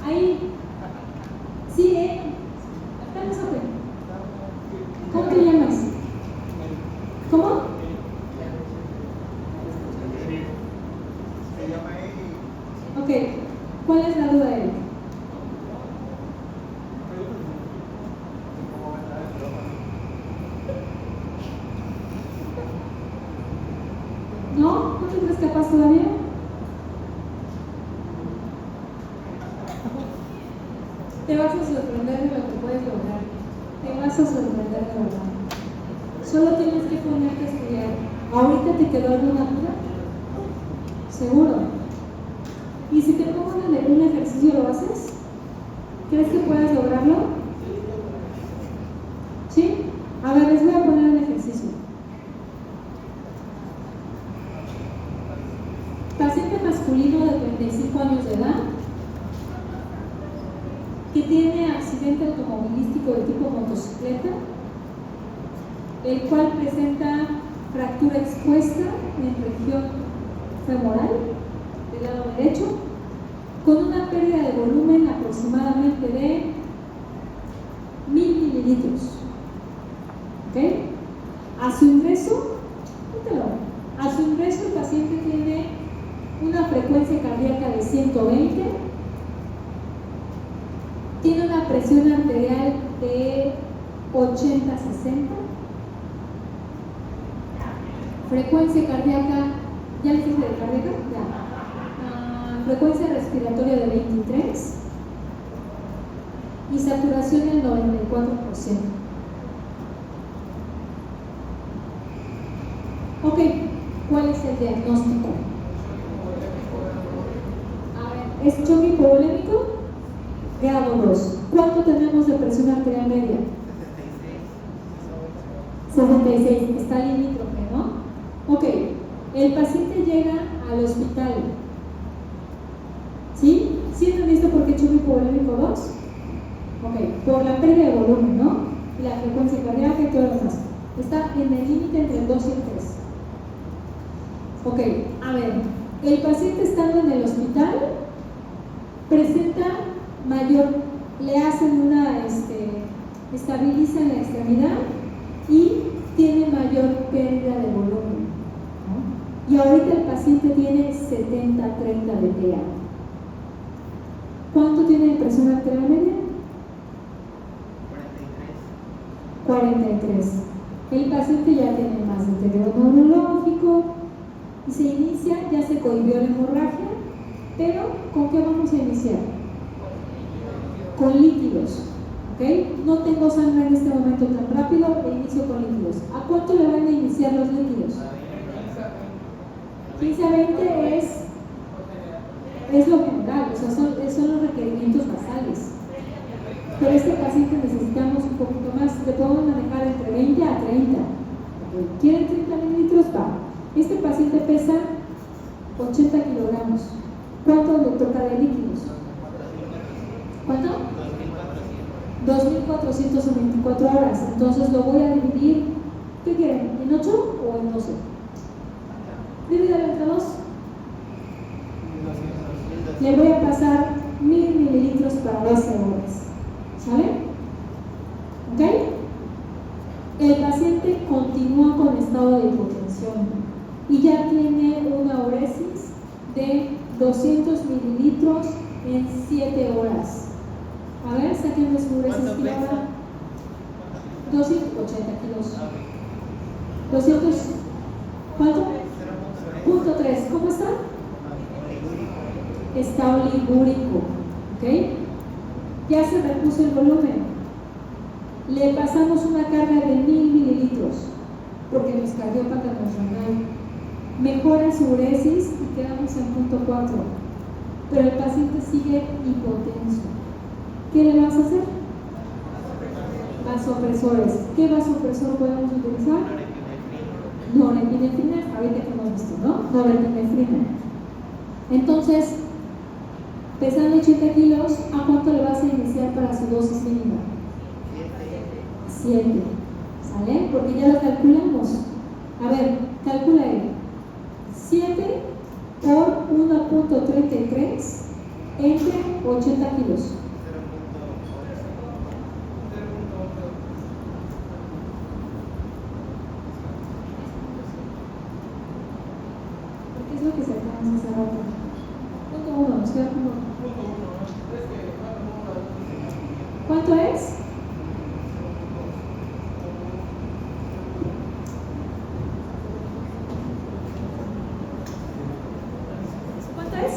Ahí. Sí, acá no sabe. ¿Cómo te llamas? ¿Cómo? Ok. ¿Cuál es la duda de él? ¿No? ¿No te crees capaz todavía? Te vas a sorprender de lo que puedes lograr. Te vas a sorprender de verdad. Solo tienes que ponerte a estudiar. ¿Ahorita te quedó alguna duda? Seguro. ¿Y si te pongo un ejercicio, lo haces? ¿Crees que puedas lograrlo? ¿Sí? A ver, les voy a poner un ejercicio. Paciente masculino. 35 años de edad, que tiene accidente automovilístico de tipo motocicleta, el cual presenta fractura expuesta en región femoral del lado derecho, con una pérdida de volumen aproximadamente de 1000 mililitros. ¿Ok? A su ingreso, el paciente tiene una frecuencia cardíaca de 120, tiene una presión arterial de 80-60, frecuencia cardíaca, ¿ya les dije de cardíaca? Ya. Frecuencia respiratoria de 23 y saturación del 94%. Ok, ¿cuál es el diagnóstico? A ver, ¿es choque hipovolémico? Grado 2. ¿Cuánto tenemos de presión arterial media? 66. Está limítrofe, ¿no? Ok, el paciente llega al hospital. ¿Sí? ¿Sí han visto por qué choque hipovolémico 2? Ok, por la pérdida de volumen, ¿no? Y la frecuencia cardíaca y todo lo demás. Está en el límite entre el 2 y el 3. Ok, a ver, el paciente estando en el hospital presenta mayor, le hacen una, estabilizan la extremidad y tiene mayor pérdida de volumen, ¿no? Y ahorita el paciente tiene 70-30 de PA. ¿Cuánto tiene de presión arterial media? 43. El paciente ya tiene más deterioro neurológico y se inicia, ya se cohibió la hemorragia, pero ¿con qué vamos a iniciar? Con líquidos, ¿ok? No tengo sangre en este momento tan rápido, inicio con líquidos. ¿A cuánto le van a iniciar los líquidos? 15 a 20 es lo general, o sea, son los requerimientos basales. Pero este paciente necesitamos un poquito más, le podemos manejar entre 20 a 30. ¿Quieren 30 mililitros? Va. Este paciente pesa 80 kilogramos. ¿Cuánto le toca de líquidos? ¿Cuánto? 2.400 en 24 horas. Entonces lo voy a dividir, ¿qué quieren? ¿En 8 o en 12? Divídalo entre 2. Le voy a pasar 1000 mililitros para 12 horas. ¿Sale? ¿Ok? El paciente continúa con estado de hipotensión y ya tiene una uresis de 200 mililitros en 7 horas. A ver, sáquenme su uresis. ¿Cuánto pesa? 280 kilos. 200. ¿Cuánto? 0.3. ¿Cómo está? Está oligúrico. ¿Ok? Ya se repuso el volumen. Le pasamos una carga de 1000 mililitros porque los cardiópatas nos renal. Mejora su uresis y quedamos en punto 4. Pero el paciente sigue hipotenso. ¿Qué le vas a hacer? Vasopresores. ¿Qué vasopresor podemos utilizar? Norepinefrina, ahorita que hemos visto, ¿no? Norepinefrina. Entonces, pesando 80 kilos, ¿a cuánto le vas a iniciar para su dosis mínima? 7. ¿Sale? Porque ya lo calculamos. A ver, calcula él. 7 por 1.33 entre 80 kilos. ¿Qué es lo que sacamos hace rato? Punto 1, nos queda punto 1. ¿Cuánto es? ¿Cuánto es?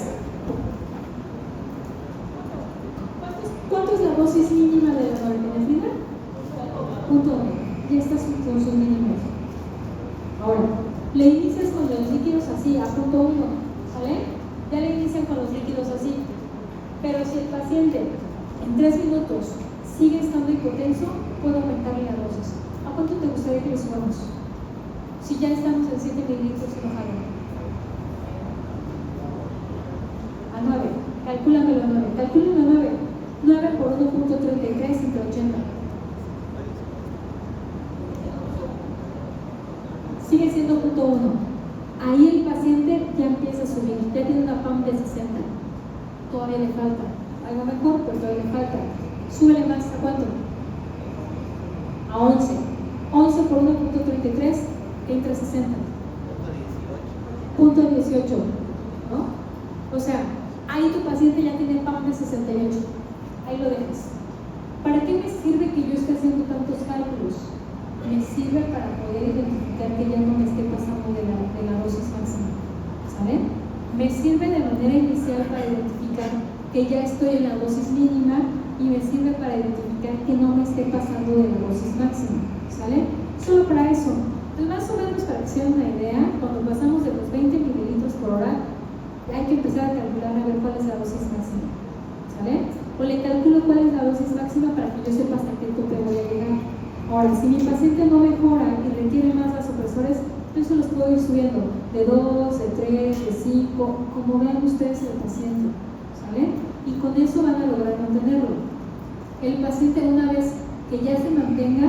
¿Cuánto es la dosis mínima de la norepinefrina? Punto 1. Ya estas son sus mínimas. Ahora, le inicias con los líquidos así, a punto 1, ¿sale? Ya le inician con los líquidos así. Pero si el paciente en 3 minutos sigue estando hipotenso, puedo aumentarle la dosis. ¿A cuánto te gustaría que le subamos? Si ya estamos en 7 mililitros y no jala. A a 9. Calcúlamelo a 9. Calcúlamelo a 9. 9 por 1.33 entre 80. Sigue siendo 0.1. Ahí el paciente ya empieza a subir, ya tiene una PAM de 60. Todavía le falta. Algo mejor, pero todavía le falta. Súbele más, ¿a cuánto? A 11. 11 por 1.33 entre 60. Punto 18. ¿No? O sea, ahí tu paciente ya tiene PAM de 68. Ahí lo dejas. ¿Para qué me sirve que yo esté haciendo tantos cálculos? Me sirve para poder identificar que ya no me esté pasando de la dosis máxima. ¿Saben? Me sirve de manera inicial para identificar que ya estoy en la dosis mínima y me sirve para identificar que no me esté pasando de la dosis máxima. ¿Sale? Solo para eso. Entonces, más o menos para que se den una idea, cuando pasamos de los 20 mililitros por hora, hay que empezar a calcular a ver cuál es la dosis máxima. ¿Sale? O le calculo cuál es la dosis máxima para que yo sepa hasta qué tope voy a llegar. Ahora, si mi paciente no mejora y requiere más vasopresores, yo se los puedo ir subiendo de 2, de 3, de 5, como vean ustedes el paciente. ¿Sale? Y con eso van a lograr mantenerlo. El paciente, una vez que ya se mantenga,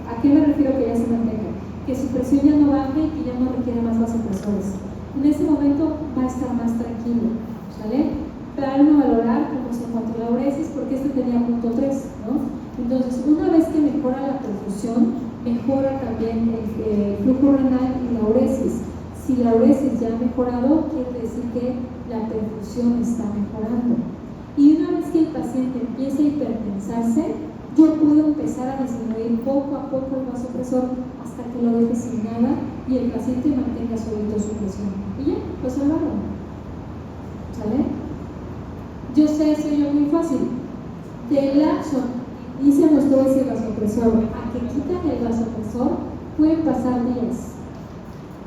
¿a qué me refiero que ya se mantenga? Que su presión ya no baje y que ya no requiere más vasopresores. En ese momento va a estar más tranquilo. ¿Sale? Para uno valorar cómo se encuentra la uresis, porque este tenía 0.3, ¿no? Entonces, una vez que mejora la perfusión, mejora también el flujo renal y la uresis. Si la uresis ya ha mejorado, quiere decir que la perfusión está mejorando. Y una vez que el paciente empieza a hipertensarse, yo puedo empezar a disminuir poco a poco el vasopresor hasta que lo deje sin nada y el paciente mantenga solito su presión. Y ya, pues hablarlo. ¿Sale? Yo sé, soy yo muy fácil. Del lapso inicia nuestro ese vasopresor a que quitan el vasopresor, pueden pasar días.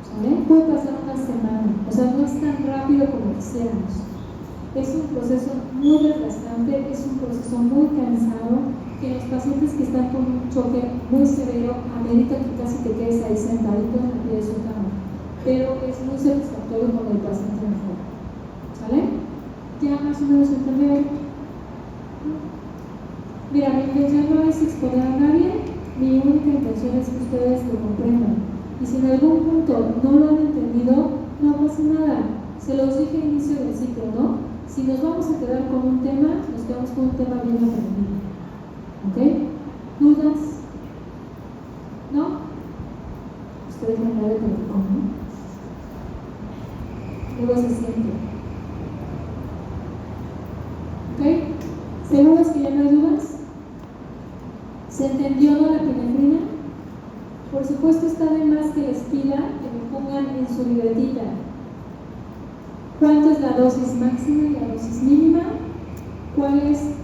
¿Sale? Puede pasar una semana. O sea, no es tan rápido como quisiéramos. Es un proceso muy desgastante, es un proceso muy cansado, que los pacientes que están con un choque muy severo amerita que casi te quedes ahí sentadito en el pie de su cama. Pero es muy satisfactorio cuando el paciente mejora. ¿Sale? Ya más o menos entendieron. Mira, mi intención no es exponer a nadie, mi única intención es que ustedes lo comprendan. Y si en algún punto no lo han entendido, no pasa nada. Se los dije al inicio del ciclo, ¿no? Si nos vamos a quedar con un tema, nos quedamos con un tema bien aprendido. ¿Ok? ¿Dudas? ¿No? Ustedes me han dado el teléfono, ¿no? Luego se siente. ¿Ok? ¿Seguros que ya no hay dudas? ¿Se entendió la epinefrina? Por supuesto, está de más que les pida que me pongan en su libretita cuánto es la dosis máxima y la dosis mínima, cuál es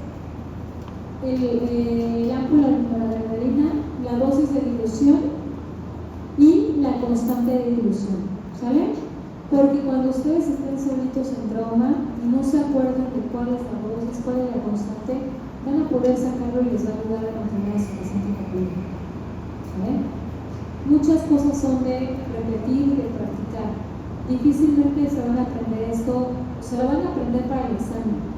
el ámpula de noradrenalina, la dosis de dilución y la constante de dilución. ¿Sale? Porque cuando ustedes estén solitos en trauma y no se acuerdan de cuál es la dosis, cuál es la constante, van a poder sacarlo y les va a ayudar a mantener a su paciente completo. ¿Sale? Muchas cosas son de repetir y de practicar. Difícilmente se van a aprender esto, se lo van a aprender para el examen.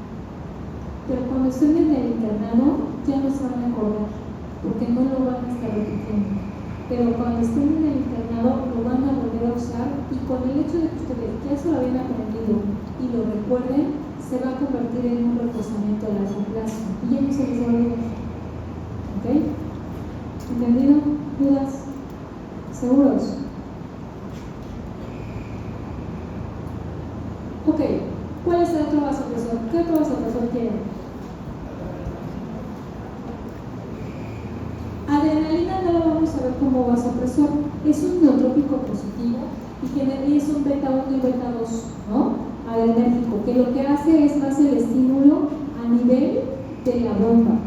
Pero cuando estén en el internado, ya no se van a acordar, porque no lo van a estar repitiendo. Pero cuando estén en el internado, lo van a volver a usar y con el hecho de que ustedes ya se lo habían aprendido y lo recuerden, se va a convertir en un reforzamiento a largo plazo y ya no se les va a olvidar. ¿Ok? ¿Entendido? ¿Dudas? ¿Seguros? Ok, ¿cuál es el otro vasopresor? ¿Qué otro vasopresor quieren? Adrenalina no lo vamos a ver como vasopresor, es un neotrópico positivo y es un beta 1 y beta 2, ¿no? Adrenérgico, que lo que hace es más el estímulo a nivel de la bomba.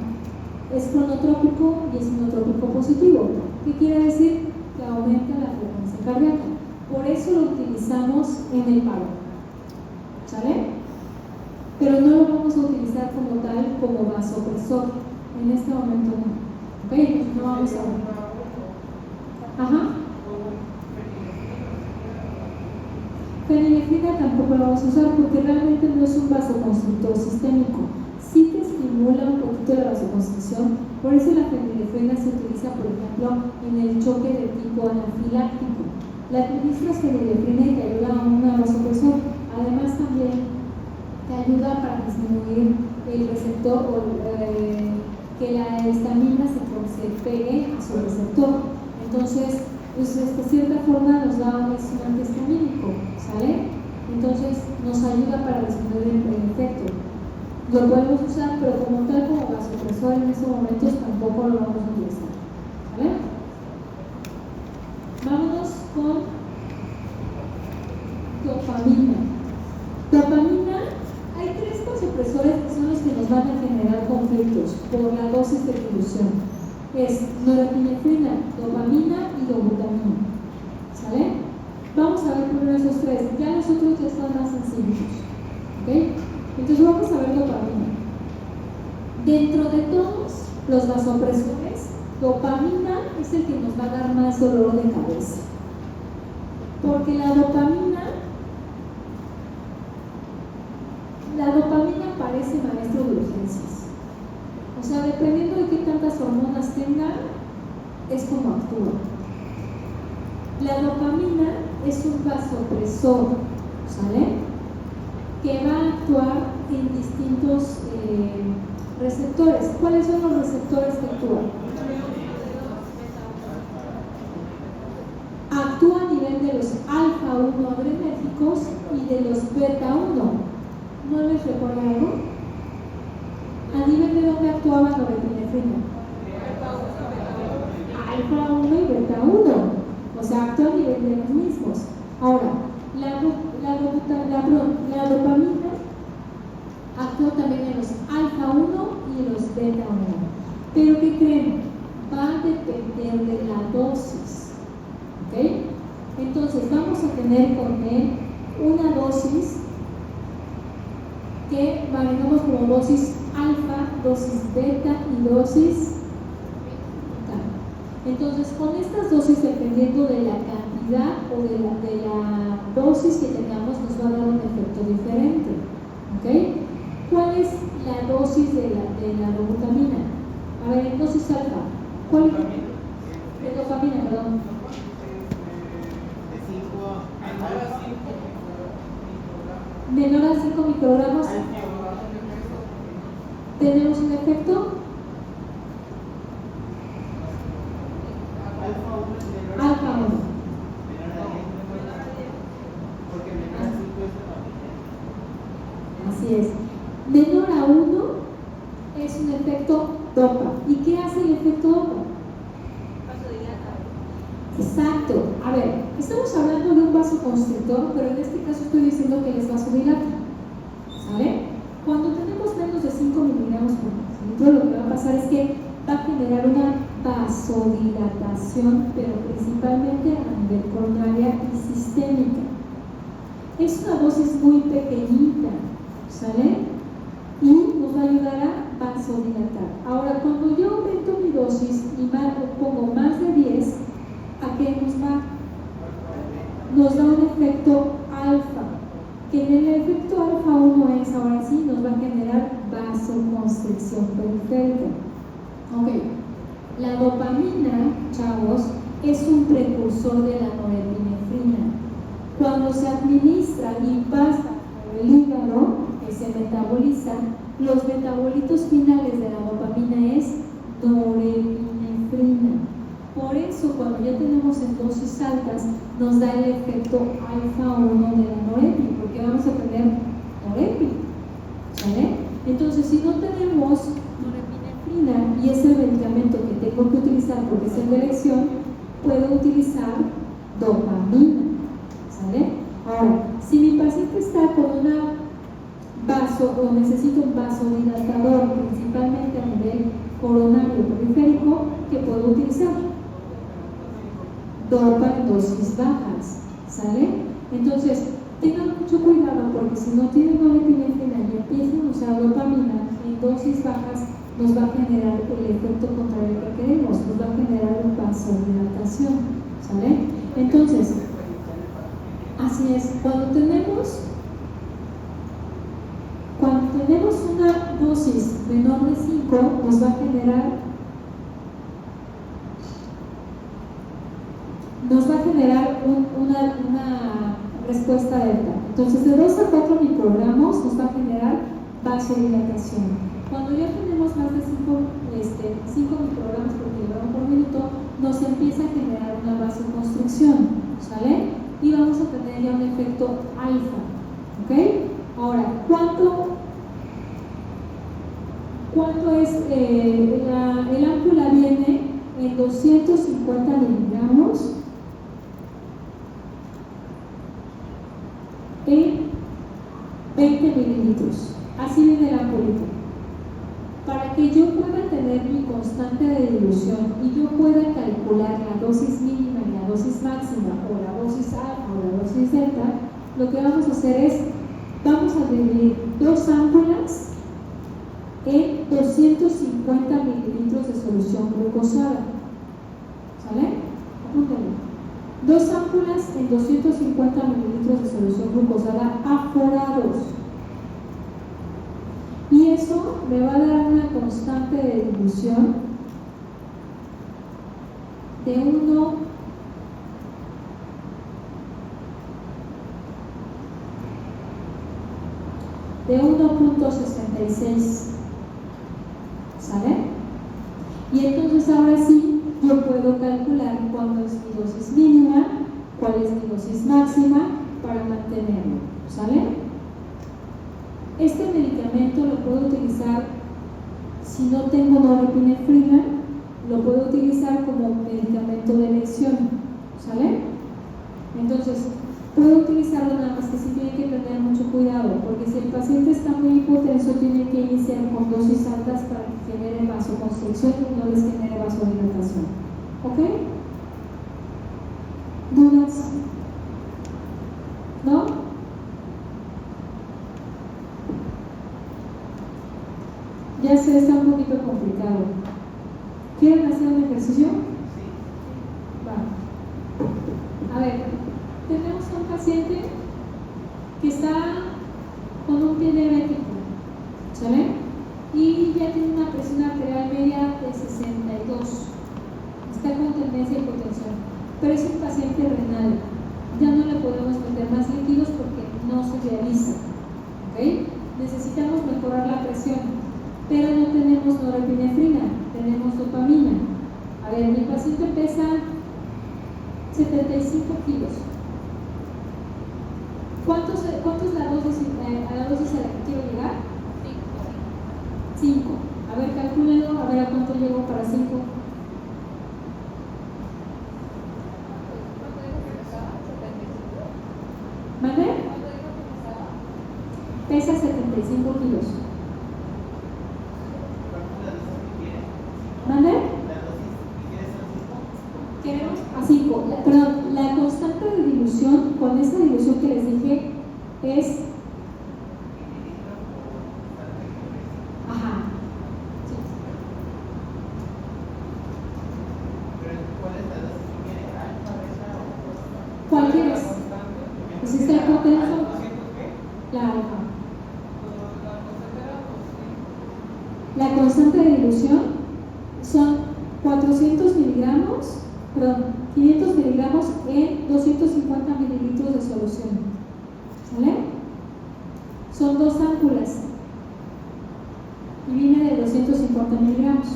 Es cronotrópico y es neotrópico positivo. ¿Qué quiere decir? Que aumenta la frecuencia cardíaca. Por eso lo utilizamos en el paro. ¿Sale? Pero no lo vamos a utilizar como tal, como vasopresor. En este momento no. ¿Ok? No vamos a ver. Ajá. Fenilefrina tampoco lo vamos a usar porque realmente no es un vasopresor. estimula un poquito la vasoconstricción, por eso la fenilefrina se utiliza, por ejemplo, en el choque de tipo anafiláctico. La administras fenilefrina y te ayuda a un vasopresor. Además, también te ayuda para disminuir el receptor o que la histamina se pegue a su receptor. Entonces, pues, de cierta forma nos da un antihistamínico, ¿sale? Entonces, nos ayuda para disminuir el efecto. Lo podemos usar, pero como tal, como vasopresor en estos momentos tampoco lo vamos a utilizar, ¿vale? Vámonos con dopamina. Dopamina, hay 3 vasopresores que son los que nos van a generar conflictos por la dosis de dilución. Es norepinefrina, dopamina y dobutamina, ¿sale? Vamos a ver primero esos 3, ya los otros ya están más sencillos, ¿ok? Entonces vamos a ver dopamina. Dentro de todos los vasopresores, dopamina es el que nos va a dar más dolor de cabeza, porque la dopamina parece maestro de urgencias. O sea, dependiendo de qué tantas hormonas tenga, es como actúa. La dopamina es un vasopresor, ¿sale? Que va a actuar en distintos receptores. ¿Cuáles son los receptores que actúan? Actúa a nivel de los alfa-1 adrenérgicos y de los beta-1. ¿No les recuerda algo? ¿A nivel de dónde actuaba la norepinefrina? Alfa-1 y beta-1. O sea, actúa a nivel de los mismos. Ahora, la dopamina actúa también en los alfa-1 y en los beta-1. Pero ¿qué creen? Va a depender de la dosis. ¿Ok? Entonces vamos a tener con él una dosis que manejamos como dosis alfa, dosis beta y dosis beta. Entonces, con estas dosis, dependiendo de la cantidad o de la dosis que tengamos, nos va a dar un efecto diferente. ¿Ok? ¿Cuál es la dosis de la dobutamina? A ver, dosis alfa. ¿Cuál es? De dopamina, perdón. Menor a 5 microgramos. ¿Tenemos un efecto? Alfa 1. Así es. Menor a 1 es un efecto dopa. ¿Y qué hace el efecto dopa? Exacto. A ver, estamos hablando de un vasoconstrictor, pero en este caso estoy diciendo que les vasodilata. ¿Sale? Cuando tenemos menos de 5 miligramos por decilitro, lo que va a pasar es que va a generar una vasodilatación, pero principalmente a nivel coronaria y sistémica. Es una dosis muy pequeñita, ¿sale? Y nos va a ayudar a vasodilatar. Ahora, cuando yo aumento mi dosis y pongo más de 10, ¿a qué nos va? Nos da un efecto alfa, que en el efecto alfa 1 es, ahora sí, nos va a generar vasoconstricción periférica. Ok, la dopamina, chavos, es un precursor de la norepinefrina. Cuando se administra y pasa por el hígado, que se metaboliza, los metabolitos finales de la dopamina es norepinefrina. Por eso, cuando ya tenemos en dosis altas, nos da el efecto alfa 1 de la norepi, porque vamos a tener norepi, ¿vale? Entonces, si no tenemos norepinefrina y es el medicamento que tengo que utilizar porque es el de elección, puedo utilizar dopamina, ¿sale? Ahora, si mi paciente está con una o necesito un vasodilatador, principalmente a nivel coronario periférico, ¿qué puedo utilizar? Dopa en dosis bajas, ¿sale? Entonces, tengan mucho cuidado porque si no tienen norepinefrina y empiezan a usar dopamina en dosis bajas, nos va a generar el efecto contrario que queremos, nos va a generar un vasodilatación, ¿sale? Entonces, así es, cuando tenemos una dosis menor de 5 nos va a generar una respuesta delta. Entonces, de 2 a 4 microgramos nos va a generar vasodilatación. Cuando ya tenemos más de 5 microgramos por kilogramo por minuto, nos empieza a generar una vasoconstricción, ¿sale? Y vamos a tener ya un efecto alfa, ¿ok? Ahora, ¿cuánto es? El ámpula viene en 250 miligramos en 20 mililitros. Así viene el ampulito. Para que yo pueda tener mi constante de dilución y yo pueda calcular la dosis mínima y la dosis máxima, o la dosis alfa o la dosis delta, lo que vamos a hacer es, vamos a dividir 2 ámpulas en 250 mililitros de solución glucosada. ¿Sale? Apúntenlo. 2 ámpulas en 250 mililitros de solución glucosada aforados. Y eso me va a dar una constante de dilución de 1.66. ¿Sale? Y entonces ahora sí yo puedo calcular cuándo es mi dosis mínima, cuál es mi dosis máxima para mantenerlo. ¿Sale? Este medicamento lo puedo utilizar si no tengo norepinefrina, lo puedo utilizar como medicamento de elección. ¿Sale? Entonces, puedo utilizarlo, nada más que sí tiene que tener mucho cuidado, porque si el paciente está muy hipotenso, tiene que iniciar con dosis altas para que genere vasoconstricción y no les genere vasodilatación. ¿Ok? ¿Dudas? ¿No? Ya sé, está un poquito complicado. ¿Quieren hacer un ejercicio? Va. A ver, tenemos a un paciente que está con un pie diabético, ¿sale? Y ya tiene una presión arterial media de 62. Está con tendencia a hipotensión, pero es un paciente renal. Ya no le podemos meter más líquidos porque no se realiza, ¿ok? Necesitamos mejorar la presión. Pero no tenemos norepinefrina, tenemos dopamina. A ver, mi paciente pesa 75 kilos. ¿Cuánto es la dosis a la que quiero llegar? 5. A ver, calcúlenlo, a ver a cuánto llego para 5. ¿Mande? Pesa 75 kilos. ¿Mande? Queremos a 5. Perdón, la constante de dilución, con esa dilución que les dije, es. Ajá. Sí. ¿Cuál es la dosis que quiere? ¿Alfa, beta o ¿Cuál quieres? Pues si está hipotenso. La alfa. La constante de dilución son 500 miligramos en 250 mililitros de solución. ¿Sale? Son 2 ámpulas y viene de 250 miligramos.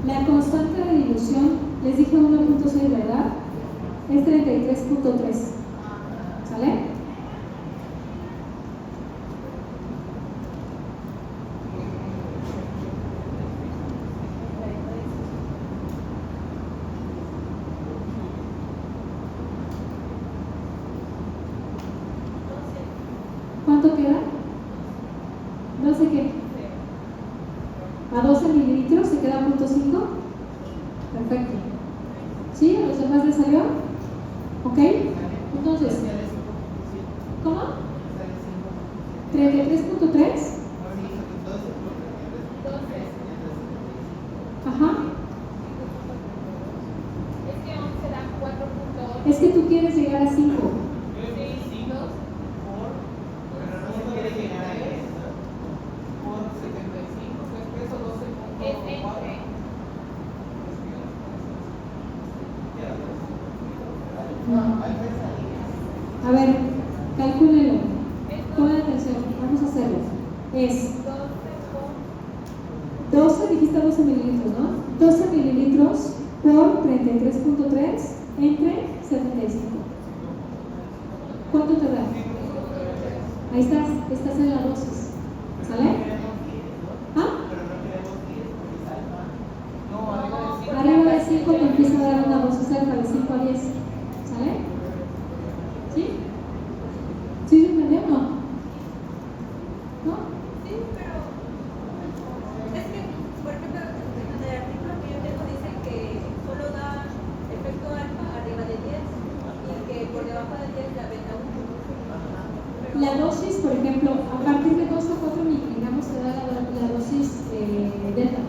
La constante de dilución, les dije 1.6, ¿verdad? Es 33.3. ¿Sale? ¿Cuánto queda? No sé qué. A 12 mililitros se queda 0.5. Perfecto. ¿Sí? ¿A los demás les salió? ¿Ok? Entonces, ¿cómo? 33.3. Ajá. Es que 11 da 4.8. Es que tú quieres llegar a 5. Pero no se quiere llegar a eso. Por 75, que es peso 12.4. A ver, calcúlelo. Pongan atención, vamos a hacerlo. Es 12, dijiste 12 mililitros, ¿no? 12 mililitros por 33.3 entre 75. ¿Cuánto te da? Ahí estás en la dosis. ¿Sale? ¿Ah? No, Arriba de 5 te empieza a dar una dosis alta de 5 a 10. ¿Sale? ¿Sí? ¿Sí se entendió o no? ¿No? Sí, pero es que, por ejemplo, en el artículo que yo tengo dice que solo da efecto alfa arriba de 10 y que por debajo de 10 la beta 1. La dosis, por ejemplo, a partir de 2 a 4 miligramos te da la dosis delta.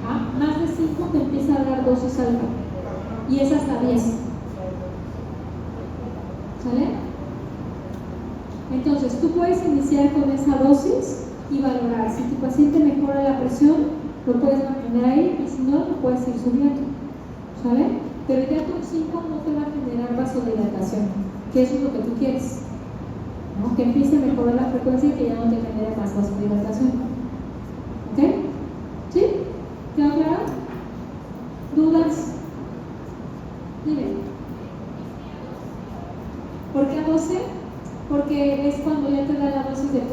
Ajá. Más de 5 te empieza a dar dosis alfa. Y es hasta 10. ¿Sale? Entonces, tú puedes iniciar con esa dosis y valorar. Si tu paciente mejora la presión, lo puedes mantener ahí y si no, lo puedes ir subiendo. ¿Sale? Pero ya con 5 no te va a generar vasodilatación, que eso es lo que tú quieres. ¿No? Que empiece a mejorar la frecuencia y que ya no te genere más vasodilatación. ¿Ok? ¿Sí? ¿Quedó claro? ¿Dudas? Dime. ¿Por qué a 12? Porque es cuando ya te da la dosis de 0.5.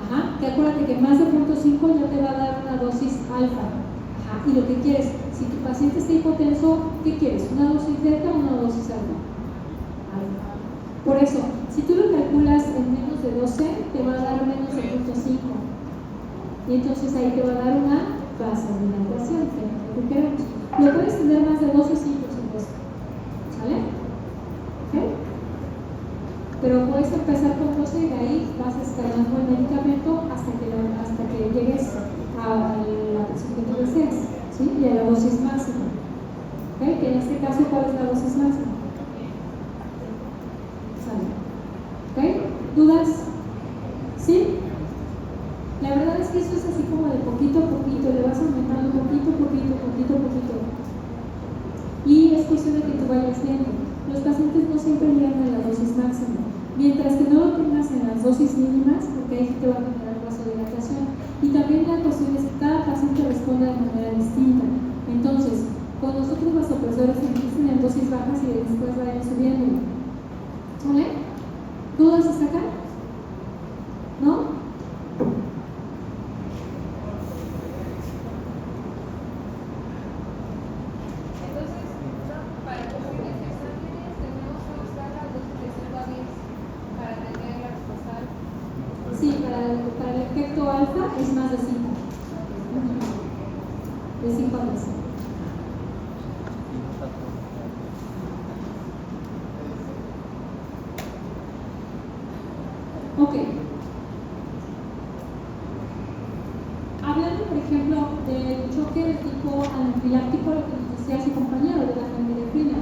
Ajá, que acuérdate que más de 0.5 ya te va a dar una dosis alfa. Ajá, y lo que quieres, si tu paciente está hipotenso, ¿qué quieres? ¿Una dosis delta o una dosis alfa? Alfa. Por eso, si tú lo calculas en menos de 12, te va a dar menos de 0.5. Y entonces ahí te va a dar una vasodilatación, que es lo que queremos. Lo puedes tener más de 12, sí, por supuesto. ¿Sale? ¿Ok? Pero puedes empezar con 12 y de ahí vas escalando el medicamento hasta que llegues a la presión que tú deseas, ¿sí? Y a la dosis máxima. ¿Ok? Que en este caso, ¿cuál es la dosis máxima? ¿Sale? ¿Ok? ¿Dudas? ¿Sí? La verdad es que eso es así como de poquito a poquito, le vas aumentando poquito. Y es cuestión de que tú vayas viendo. Los pacientes no siempre llegan a la dosis máxima. Mientras que no lo tengas en las dosis mínimas, porque ahí te va a generar vasodilatación. Y también la cuestión es que cada paciente responde de manera distinta. Entonces, con nosotros los vasopresores empiezan en dosis bajas y después vayan subiendo. ¿Sale? ¿Dudas hasta acá? ¿No? Entonces, para cumplir los exámenes tenemos que buscar la dosis de 5 a 10 para tener la respuesta alfa. Sí, para el efecto alfa es más de 5. De 5 a 10. Ok. Hablando, por ejemplo, del choque de tipo anafiláctico, lo que nos decía su compañero de la fenilefrina,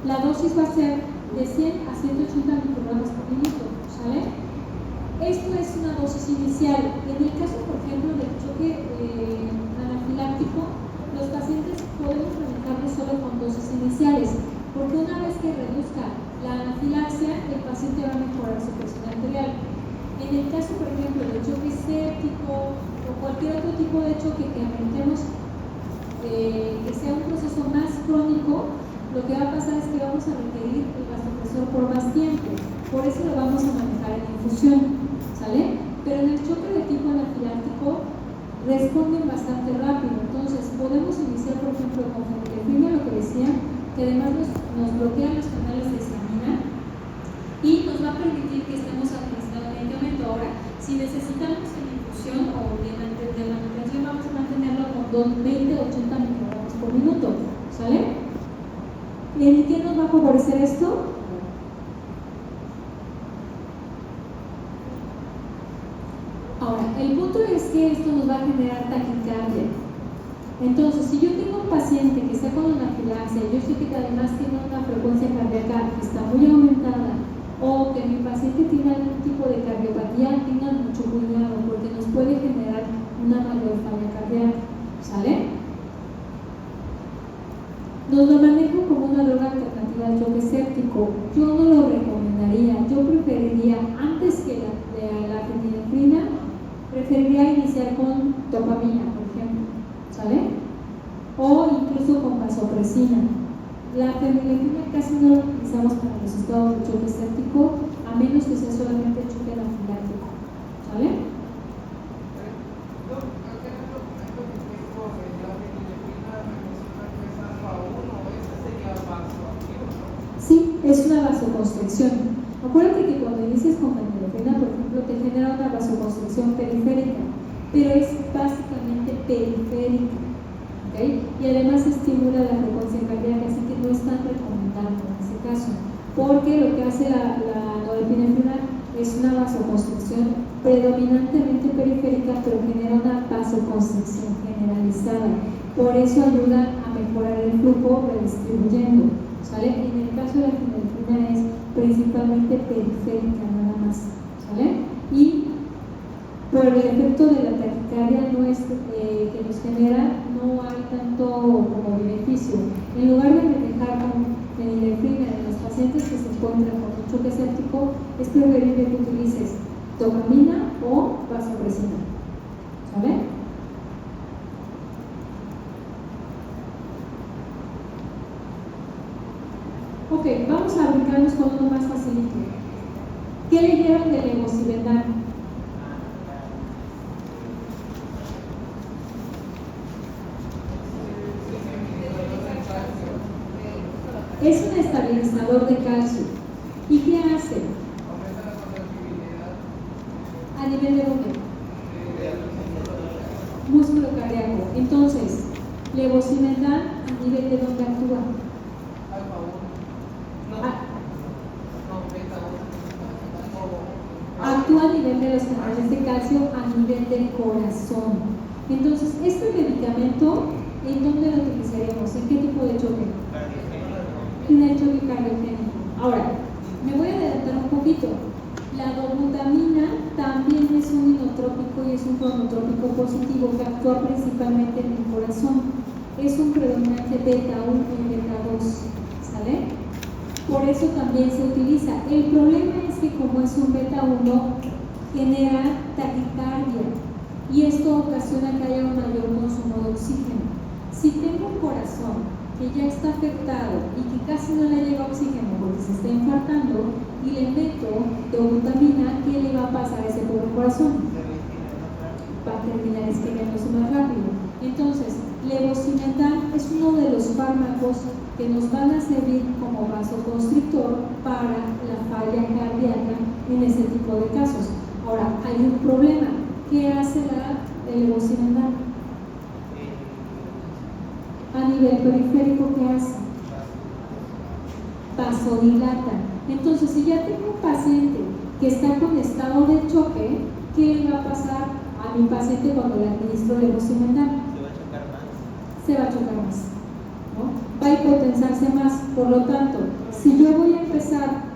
la dosis va a ser de 100 a 180 microgramos por minuto, ¿sale? Esto es una dosis inicial. En el caso, por ejemplo, del choque anafiláctico, los pacientes podemos tratarlos solo con dosis iniciales, porque una vez que reduzca la anafilaxia, el paciente va a mejorar su presión arterial. En el caso, por ejemplo, del choque séptico o cualquier otro tipo de choque que aumentemos, que sea un proceso más crónico, lo que va a pasar es que vamos a requerir el vasopresor por más tiempo. Por eso lo vamos a manejar en infusión, ¿sale? Pero en el choque de tipo anafiláctico responden bastante rápido. Entonces, podemos iniciar, por ejemplo, con fenilefrina, lo que decía, que además nos bloquean los canales de histamina y nos va a permitir que estemos administrando el medicamento. Ahora, si necesitamos en infusión o de 20 a 80 microgramos por minuto, ¿sale? ¿En qué nos va a favorecer esto? Ahora, el punto es que esto nos va a generar taquicardia. Entonces, si yo tengo un paciente que está con una anafilaxia, yo sé que además tiene una frecuencia cardíaca que está muy aumentada, o que mi paciente tiene algún tipo de cardiopatía, tengan mucho cuidado porque nos puede generar una mayor falla cardíaca, ¿sale? Nos lo manejo como una droga alternativa al choque séptico. Yo no lo recomendaría, yo preferiría, antes que la fenilefrina, preferiría iniciar con dopamina, por ejemplo, ¿sale? O incluso con vasopresina. La fenilefrina casi no la utilizamos para los estados de choque séptico, a menos que sea solamente choque anafiláctico, ¿sale? Sí, es una vasoconstricción. Acuérdate que cuando inicias con fenilefrina, por ejemplo, te genera una vasoconstricción periférica, pero es básicamente periférica, ¿okay? Y además estimula la frecuencia cardíaca, así que no están recomendando en ese caso, porque lo que hace la norepinefrina es una vasoconstricción predominantemente periférica, pero genera una vasoconstricción generalizada. Por eso ayuda a mejorar el flujo redistribuyendo, ¿sale? En el caso de la fenilefrina es principalmente periférica nada más, ¿sale? Y por el efecto de la taquicardia que nos genera, no hay tanto como beneficio. En lugar de manejar con fenilefrina en los pacientes que se encuentran con un choque séptico, es preferible que utilices dopamina o vasopresina, ¿sale? Ok, vamos a ubicarnos con uno más facilito. ¿Qué le llevan de levosimendan? Es un estabilizador de calcio. ¿Y qué hace? Aumenta la contractibilidad. ¿A nivel de dónde? Músculo cardíaco. Entonces, levosimendan a nivel de dónde actúa. Alfa 1. No. Ah, No, beta 1. actúa a nivel de los canales de calcio, a nivel del corazón. Entonces, este medicamento, ¿en dónde lo utilizaríamos? ¿En qué tipo de choque? En el choque cardiogénico. Ahora, me voy a adelantar un poquito. La dobutamina también es un inotrópico y es un cronotrópico positivo que actúa principalmente en el corazón. Es un predominante beta 1 y beta 2, ¿sale? Por eso también se utiliza. El problema es que como es un beta 1, genera taquicardia y esto ocasiona que haya un mayor consumo de oxígeno. Si tengo un corazón que ya está afectado y que casi no le llega oxígeno porque se está infartando y le meto dobutamina, ¿qué le va a pasar a ese pobre corazón? Va a terminar isquemiándose más rápido. Entonces, levosimendan es uno de los fármacos que nos van a servir como vasoconstrictor para la falla cardíaca en ese tipo de casos. Ahora, hay un problema. ¿Qué hace el levosimendan? A nivel periférico, ¿qué hace? Vasodilata. Entonces, si ya tengo un paciente que está con estado de choque, ¿qué le va a pasar a mi paciente cuando le administro levosimendan? Se va a chocar más, ¿no? Va a hipotensarse más. Por lo tanto, si yo voy a empezar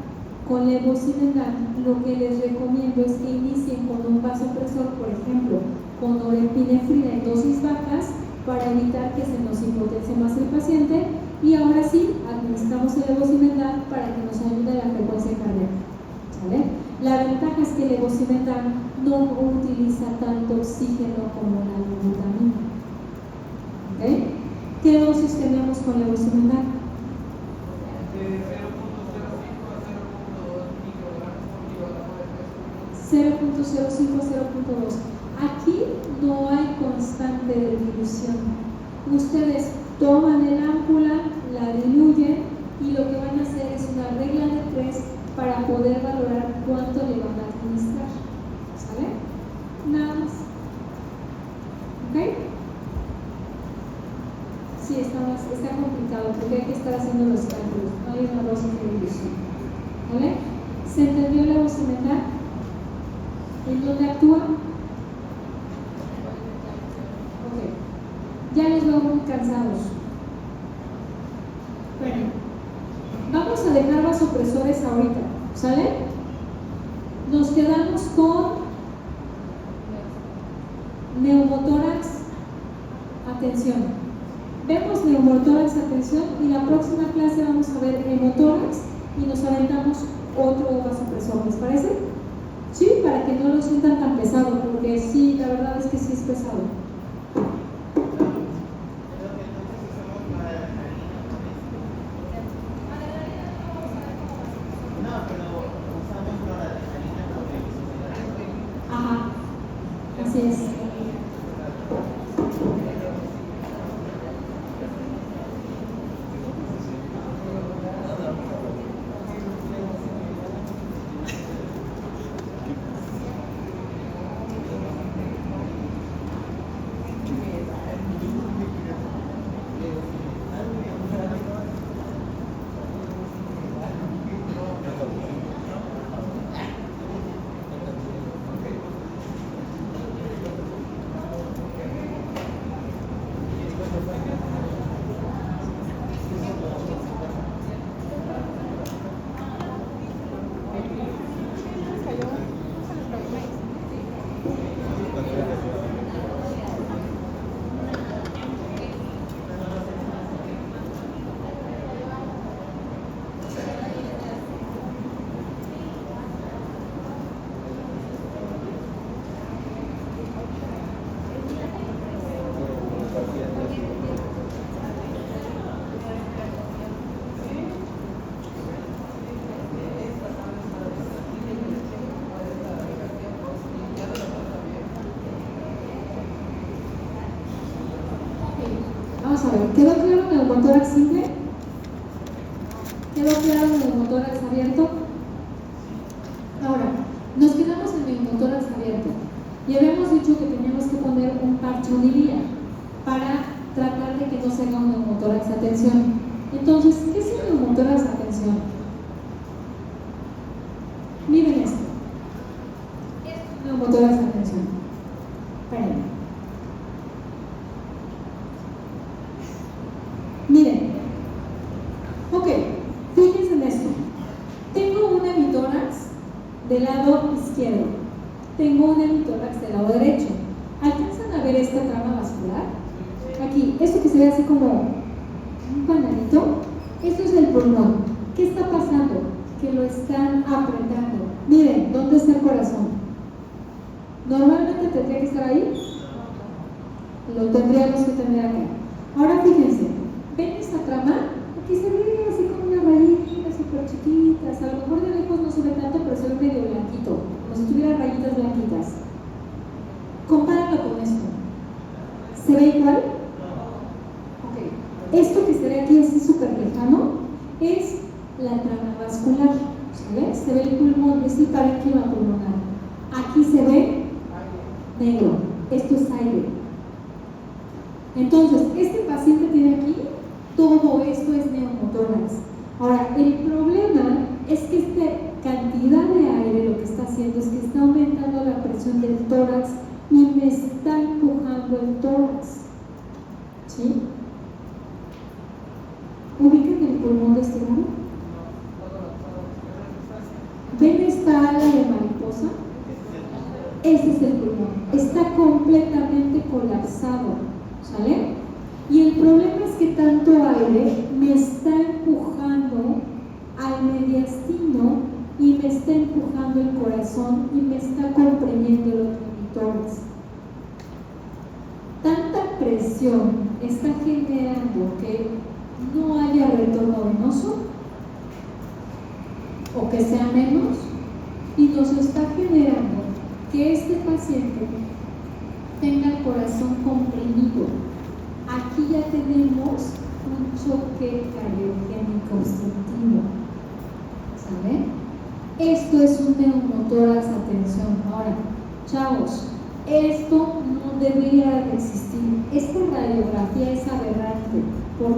con levosimendan, lo que les recomiendo es que inicien con un vasopresor, por ejemplo, con norepinefrina en dosis bajas, para evitar que se nos hipotense más el paciente, y ahora sí administramos el levosimendan para que nos ayude a la frecuencia cardíaca, ¿vale? La ventaja es que el levosimendan no utiliza tanto oxígeno como la dobutamina, ¿ok? ¿Qué dosis tenemos con levosimendan? De 0.05 a 0.2 microgramos por kilogramo de peso. 0.05 a 0.2. Aquí no hay constante de dilución. Ustedes toman el ámpula, la diluyen y lo que van a hacer es una regla de 3 para poder valorar cuánto le van a administrar. ¿Sale? Nada más. ¿Ok? está complicado porque hay que estar haciendo los cálculos, no hay una dosis de división. ¿Vale? ¿Se entendió la voz mental? ¿En dónde actúa? Ok. Ya los veo muy cansados. Bueno, vamos a dejar vasopresores ahorita, ¿sale? Nos quedamos con neumotórax, atención. Vemos neumotórax, atención, y la próxima clase vamos a ver hemotórax y nos aventamos otro vasopresor, ¿les parece? Sí, para que no lo sientan tan pesado, porque sí, la verdad es que sí es pesado. Ajá, así es. Vamos a ver, ¿quedó claro en el neumotórax simple? ¿Quedó claro en el neumotórax abierto? Ahora, nos quedamos en el neumotórax abierto y habíamos dicho que teníamos que poner un parche univía para tratar de que no se haga un neumotórax atención. Entonces, ¿qué es un neumotórax atención? Miren esto. Es un neumotórax atención. Espérenme. Miren, ok, fíjense en esto. Tengo un hemitórax del lado izquierdo, tengo un hemitórax del lado derecho. ¿Alcanzan a ver esta trama vascular? Aquí, esto que se ve así como un panadito, esto es el pulmón. ¿Qué está pasando? Que lo están apretando. Miren, ¿dónde está el corazón? Normalmente tendría que estar ahí, lo tendríamos que tener acá. Ahora fíjense. ¿Ven esta trama? Aquí se ve así como unas rayitas súper chiquitas. A lo mejor de lejos no se ve tanto, pero se ve medio blanquito, como si tuviera rayitas blanquitas. Compáralo con esto. ¿Se ve igual? Ok. Esto que se ve aquí así súper lejano es la trama vascular. ¿Se ve? Se ve el pulmón, es el parénquima pulmonar. Aquí se ve negro. Esto es aire. Entonces, este paciente tiene aquí todo esto es neumotórax. Ahora, el problema es que esta cantidad de aire lo que está haciendo es que está aumentando la presión del tórax y me está empujando el tórax. ¿Sí? ¿Ubican el pulmón de este lado? ¿Ven esta ala de mariposa? Ese es el pulmón. Está completamente colapsado. ¿Sale? Y el problema es que tanto aire me está empujando al mediastino y me está empujando el corazón y me está comprimiendo el tórax. Tanta presión está generando que no haya retorno venoso o que sea menos, y nos está generando que este paciente tenga el corazón comprimido. Aquí ya tenemos un choque cardiogénico obstructivo. ¿Saben? Esto es un neumotórax, atención. Ahora, chavos, esto no debería de existir. Esta radiografía es aberrante. ¿Por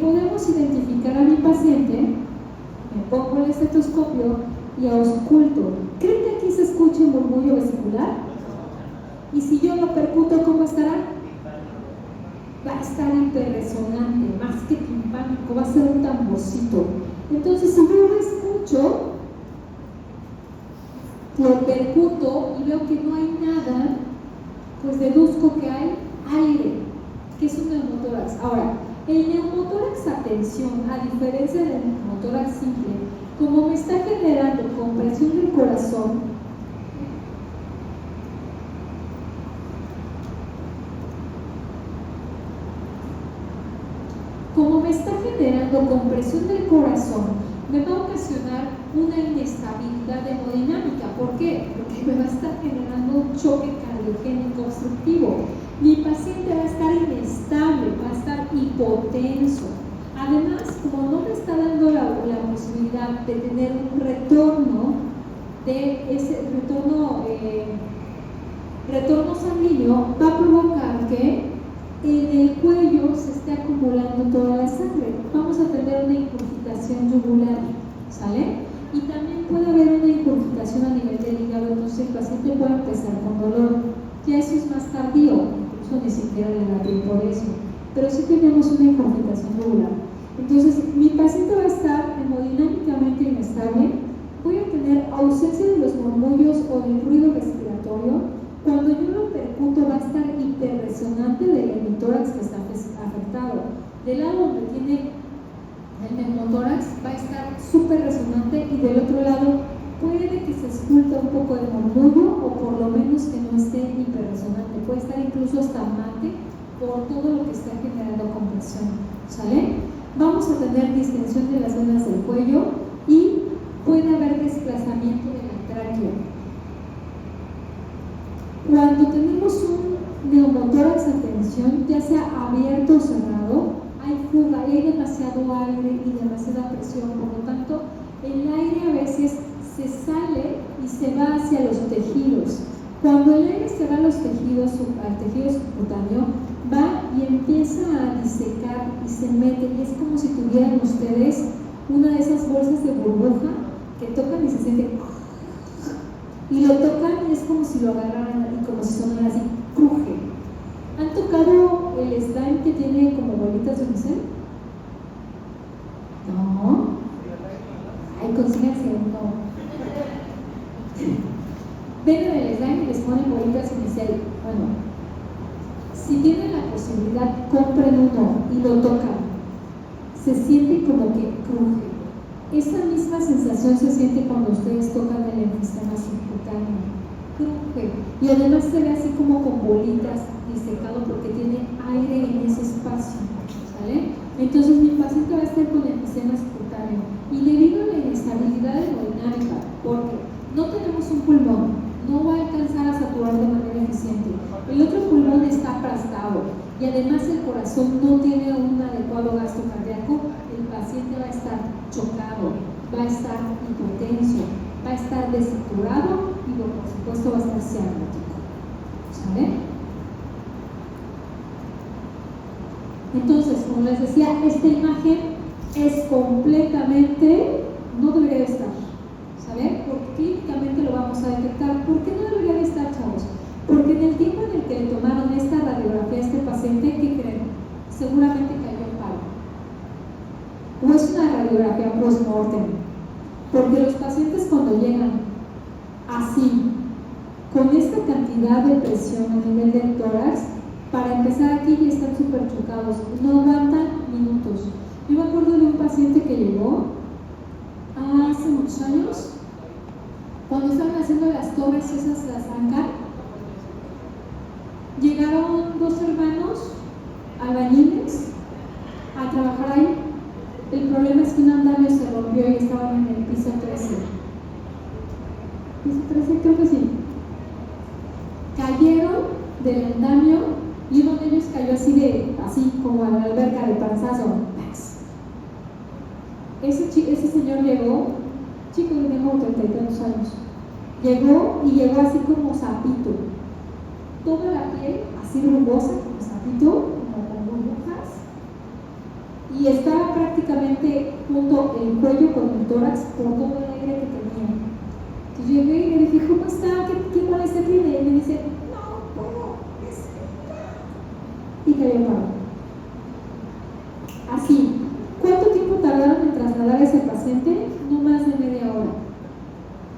podemos identificar a mi paciente, me pongo el estetoscopio y ausculto. ¿Creen que aquí se escucha el murmullo vesicular? Y si yo lo percuto, ¿cómo estará? Va a estar hiperresonante, más que timpánico, va a ser un tamborcito. Entonces, si yo lo escucho, lo percuto y veo que no hay nada, pues deduzco que hay aire, que es un neumotórax. Ahora, el neumotórax a tensión, a diferencia del neumotórax simple, como me está generando compresión del corazón, me va a ocasionar una inestabilidad hemodinámica. ¿Por qué? Porque me va a estar generando un choque cardiogénico obstructivo. Mi paciente va a estar inestable, va a estar hipotenso. Además, como no me está dando la posibilidad de tener un retorno de ese retorno sanguíneo, va a provocar que en el cuello se esté acumulando toda la sangre. Vamos a tener una incurgitación yugular, ¿sale? Y también puede haber una incurgitación a nivel del hígado, entonces el paciente puede empezar con dolor. Ya eso es más tardío, incluso ni siquiera le da tiempo de eso, pero sí tenemos una incurgitación yugular. Entonces, mi paciente va a estar hemodinámicamente inestable, voy a tener ausencia de los murmullos o del ruido respiratorio. Cuando yo lo percuto va a estar hiperresonante del hemitórax que está afectado. Del lado donde tiene el neumotórax va a estar súper resonante y del otro lado puede que se escuche un poco de murmullo o por lo menos que no esté hiperresonante. Puede estar incluso hasta mate por todo lo que está generando compresión, ¿sale? Vamos a tener distensión de las venas del cuello y puede haber desplazamiento de la tráquea. Cuando tenemos un neumotórax a tensión, ya sea abierto o cerrado, hay fuga, hay demasiado aire y demasiada presión, por lo tanto, el aire a veces se sale y se va hacia los tejidos. Cuando el aire se va a los tejidos, al tejido subcutáneo, va y empieza a disecar y se mete, y es como si tuvieran ustedes una de esas bolsas de burbuja que tocan y se siente, y lo tocan y es como si lo agarraran y como si sonara así, cruje. ¿Han tocado el slime que tiene como bolitas de unicel? No. Ay, consíganse uno. Ven en el slime y les ponen bolitas de unicel. Bueno, si tienen la posibilidad, compren uno y lo tocan. Se siente como que cruje. Esa misma sensación se siente cuando ustedes tocan el enfisema subcutáneo. Cruje. Y además se ve así como con bolitas disecado porque tiene aire en ese espacio, ¿sale? Entonces mi paciente va a estar con enfisema subcutáneo y debido a la inestabilidad hemodinámica, porque no tenemos un pulmón, no va a alcanzar a saturar de manera eficiente. El otro pulmón está aplastado y además el corazón no tiene un adecuado gasto cardíaco, el paciente va a estar chocado, va a estar hipotenso, va a estar desaturado y por supuesto va a estar cianótico, ¿sale? Entonces, como les decía, esta imagen es completamente, no debería de estar, ¿sale? Porque clínicamente lo vamos a detectar. ¿Por qué no debería de estar, chavos? Porque en el tiempo en el que le tomaron esta radiografía a este paciente, ¿qué creen? Seguramente cayó en paro. O es una radiografía post-mortem. Porque los pacientes cuando llegan así, con esta cantidad de presión a nivel del tórax, para empezar aquí ya están súper chocados, no aguantan minutos. Yo me acuerdo de un paciente que llegó hace muchos años, cuando estaban haciendo las torres esas, las ANCA, llegaron dos hermanos albañiles a trabajar ahí. El problema es que un andamio se rompió y estaban en el piso 13. ¿Piso 13? Creo que sí. Cayeron del andamio y uno de ellos cayó así como a la alberca de panzazo. Ese señor llegó, chico de 30 y tantos años, llegó así como sapito, toda la piel así rugosa como sapito, como con burbujas, y estaba prácticamente junto el cuello con el tórax por todo el aire que tenía. Entonces llegué y le dije, ¿cómo está? ¿Qué molestia tiene? Y me dice, no puedo respirar. Y cayó parado. Así. ¿Cuánto tiempo tardaron en trasladar a ese paciente? No más de media hora.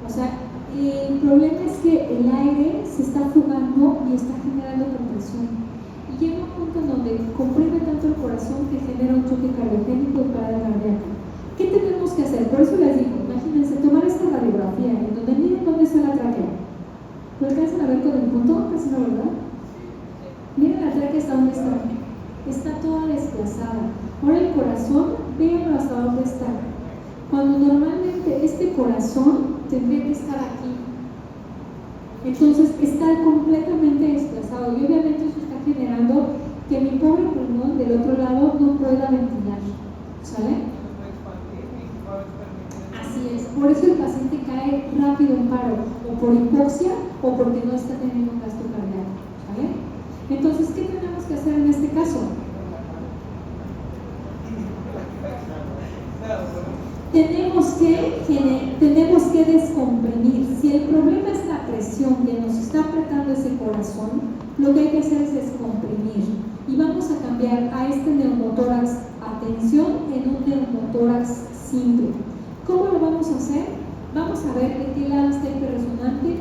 O sea, el problema es que el aire se está fugando y está generando compresión. Y llega un punto en donde comprime tanto el corazón que genera un choque cardiogénico y parada cardíaca. ¿Qué tenemos que hacer? Por eso les digo, imagínense, tomar esta radiografía en donde miren dónde está la tráquea. ¿Lo alcanzan a ver con el punto? Casi no, ¿verdad? Miren la tráquea hasta dónde está. Está toda desplazada. Ahora el corazón, véanlo hasta dónde está. Cuando normalmente este corazón tendría que estar aquí. Entonces está completamente desplazado y obviamente eso está generando que mi pobre pulmón del otro lado no pueda ventilar. ¿Sale? Así es. Por eso el paciente cae rápido en paro, o por hipoxia o porque no está teniendo un gasto cardíaco. ¿Sale? Entonces, ¿qué tenemos que hacer en este caso? Tenemos que descomprimir. Si el problema es la presión que nos está apretando ese corazón, lo que hay que hacer es descomprimir. Y vamos a cambiar a este neumotórax a tensión en un neumotórax simple. ¿Cómo lo vamos a hacer? Vamos a ver de qué lado está el hiperresonante,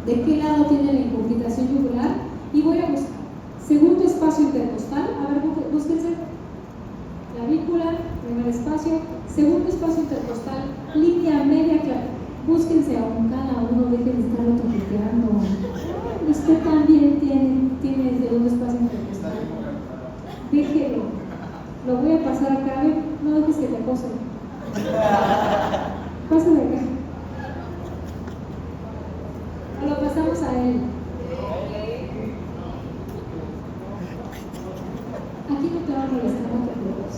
de qué lado tiene la incurgitación yugular, y voy a buscar segundo espacio intercostal. A ver, búsquense clavícula, primer espacio, segundo espacio intercostal, línea media clara. Búsquense a cada uno, dejen de estarlo toqueteando. Usted también tiene el segundo espacio intercostal. Déjelo. Lo voy a pasar acá. No dejes que te acose. Pásale acá. O lo pasamos a él. Aquí no te va a molestar, no te preocupes.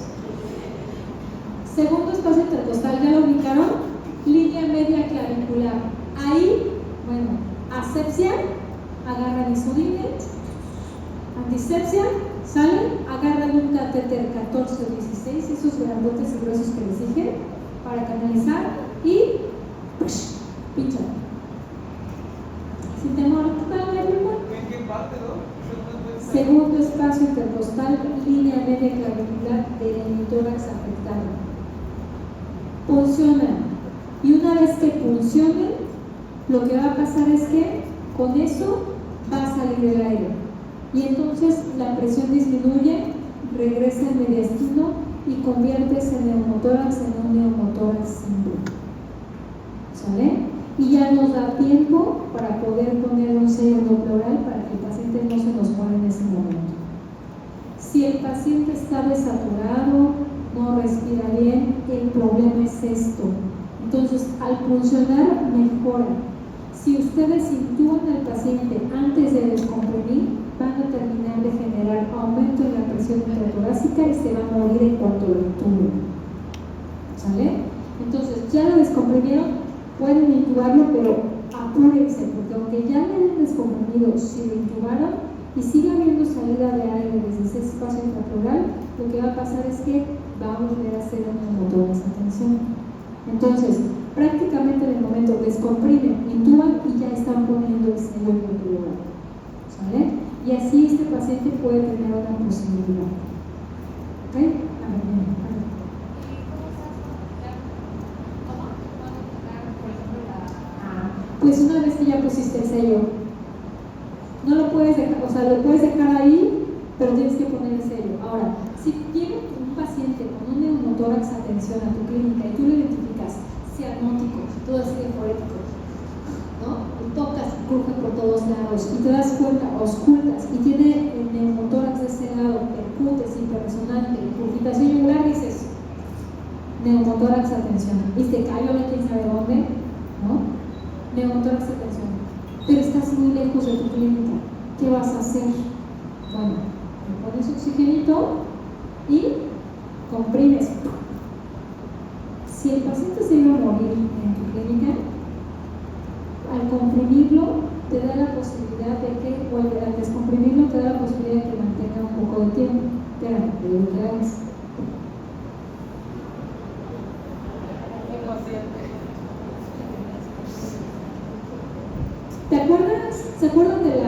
Segundo espacio intercostal, ¿ya lo ubicaron? Línea media clavicular. Ahí, bueno, asepsia, agarran isodine, antisepsia, salen, agarran un catéter 14 o 16, esos grandotes y gruesos que les dije, para canalizar y pinchan. Sin temor, total, ¿En qué parte, no? Segundo espacio intercostal, línea media clavicular del hemitórax afectado. Funcionan. Y una vez que funcionen, lo que va a pasar es que con eso va a salir el aire. Y entonces la presión disminuye, regresa al mediastino y convierte ese neumotórax en un neumotórax simple. ¿Sale? Y ya nos da tiempo para poder poner un sello pleural para que el paciente no se nos muera en ese momento. Si el paciente está desaturado, no respira bien, el problema es esto. Entonces, al funcionar, mejora. Si ustedes intuban al paciente antes de descomprimir, van a terminar de generar aumento en la presión intratorácica y se va a morir en cuanto lo intuben. ¿Sale? Entonces, ya lo descomprimieron, pueden intubarlo, pero apúrense, porque aunque ya le hayan descomprimido, si lo intubaron y sigue habiendo salida de aire desde ese espacio intrapleural, lo que va a pasar es que va a volver a hacer un motor de esa tensión. Entonces, prácticamente en el momento descomprimen, intuban y ya están poniendo ese hueco pleural. ¿Sale? Y así este paciente puede tener una posibilidad. ¿Ok? A ver, bien. Pues una vez que ya pusiste el sello, no lo puedes dejar, o sea, lo puedes dejar ahí, pero tienes que poner el sello. Ahora, si llega un paciente con un neumotórax a tensión a tu clínica y tú lo identificas cianótico, todo así de forético, ¿no? Y tocas, cruje por todos lados y te das cuenta, auscultas y tiene el neumotórax de ese lado, percutes, hiperresonante, incurgitación yugular, dices neumotórax a tensión. Y te cayó de quién sabe dónde, ¿no? Neumotórax a tensión. Pero estás muy lejos de tu clínica. ¿Qué vas a hacer? Bueno, le pones oxigenito y comprimes. Si el paciente se iba a morir en tu clínica, al comprimirlo te da la posibilidad de que, o al descomprimirlo te da la posibilidad de que mantenga un poco de tiempo. Espérame, te digo que hagas.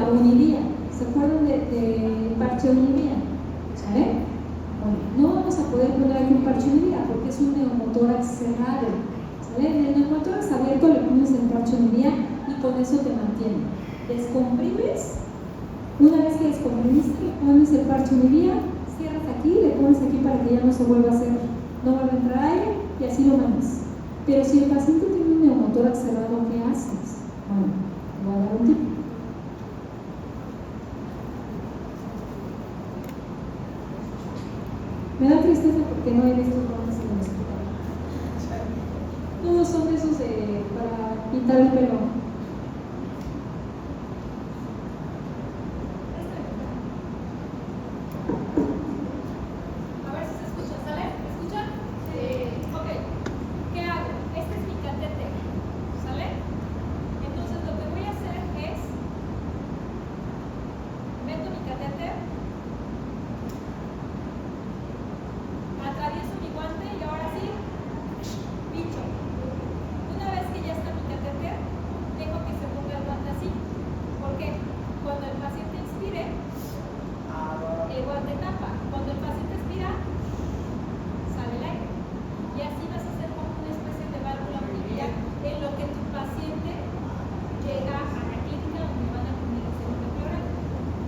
a Univía. ¿Se acuerdan del parche Univía? ¿Sale? Bueno, no vamos a poder poner aquí un parche Univía porque es un neumotórax cerrado. ¿Sale? En el neumotórax abierto le pones el parche Univía y con eso te mantiene. Descomprimes. Una vez que descomprimiste, le pones el parche Univía, cierras aquí, le pones aquí para que ya no se vuelva a hacer, no vuelva a entrar aire y así lo mandas. Pero si el paciente tiene un neumotórax cerrado, ¿qué haces? Bueno, te voy a dar un tip. Me da tristeza porque no hay de estos bromas en el hospital. Todos son de esos para pintar el pelo. A ver si se escucha, ¿sale? ¿Me escuchan? Sí. Ok. ¿Qué hago? Este es mi catéter, ¿sale? Entonces lo que voy a hacer es meto mi catéter, atravieso mi guante y ahora sí pincho. Una vez que ya está mi catéter, dejo que se ponga el guante así. ¿Por qué? Cuando el paciente inspire, el guante tapa. Cuando el paciente expira, sale el aire. Y así vas a hacer como una especie de válvula Univía en lo que tu paciente llega a la clínica donde van a poner el segundo pleural.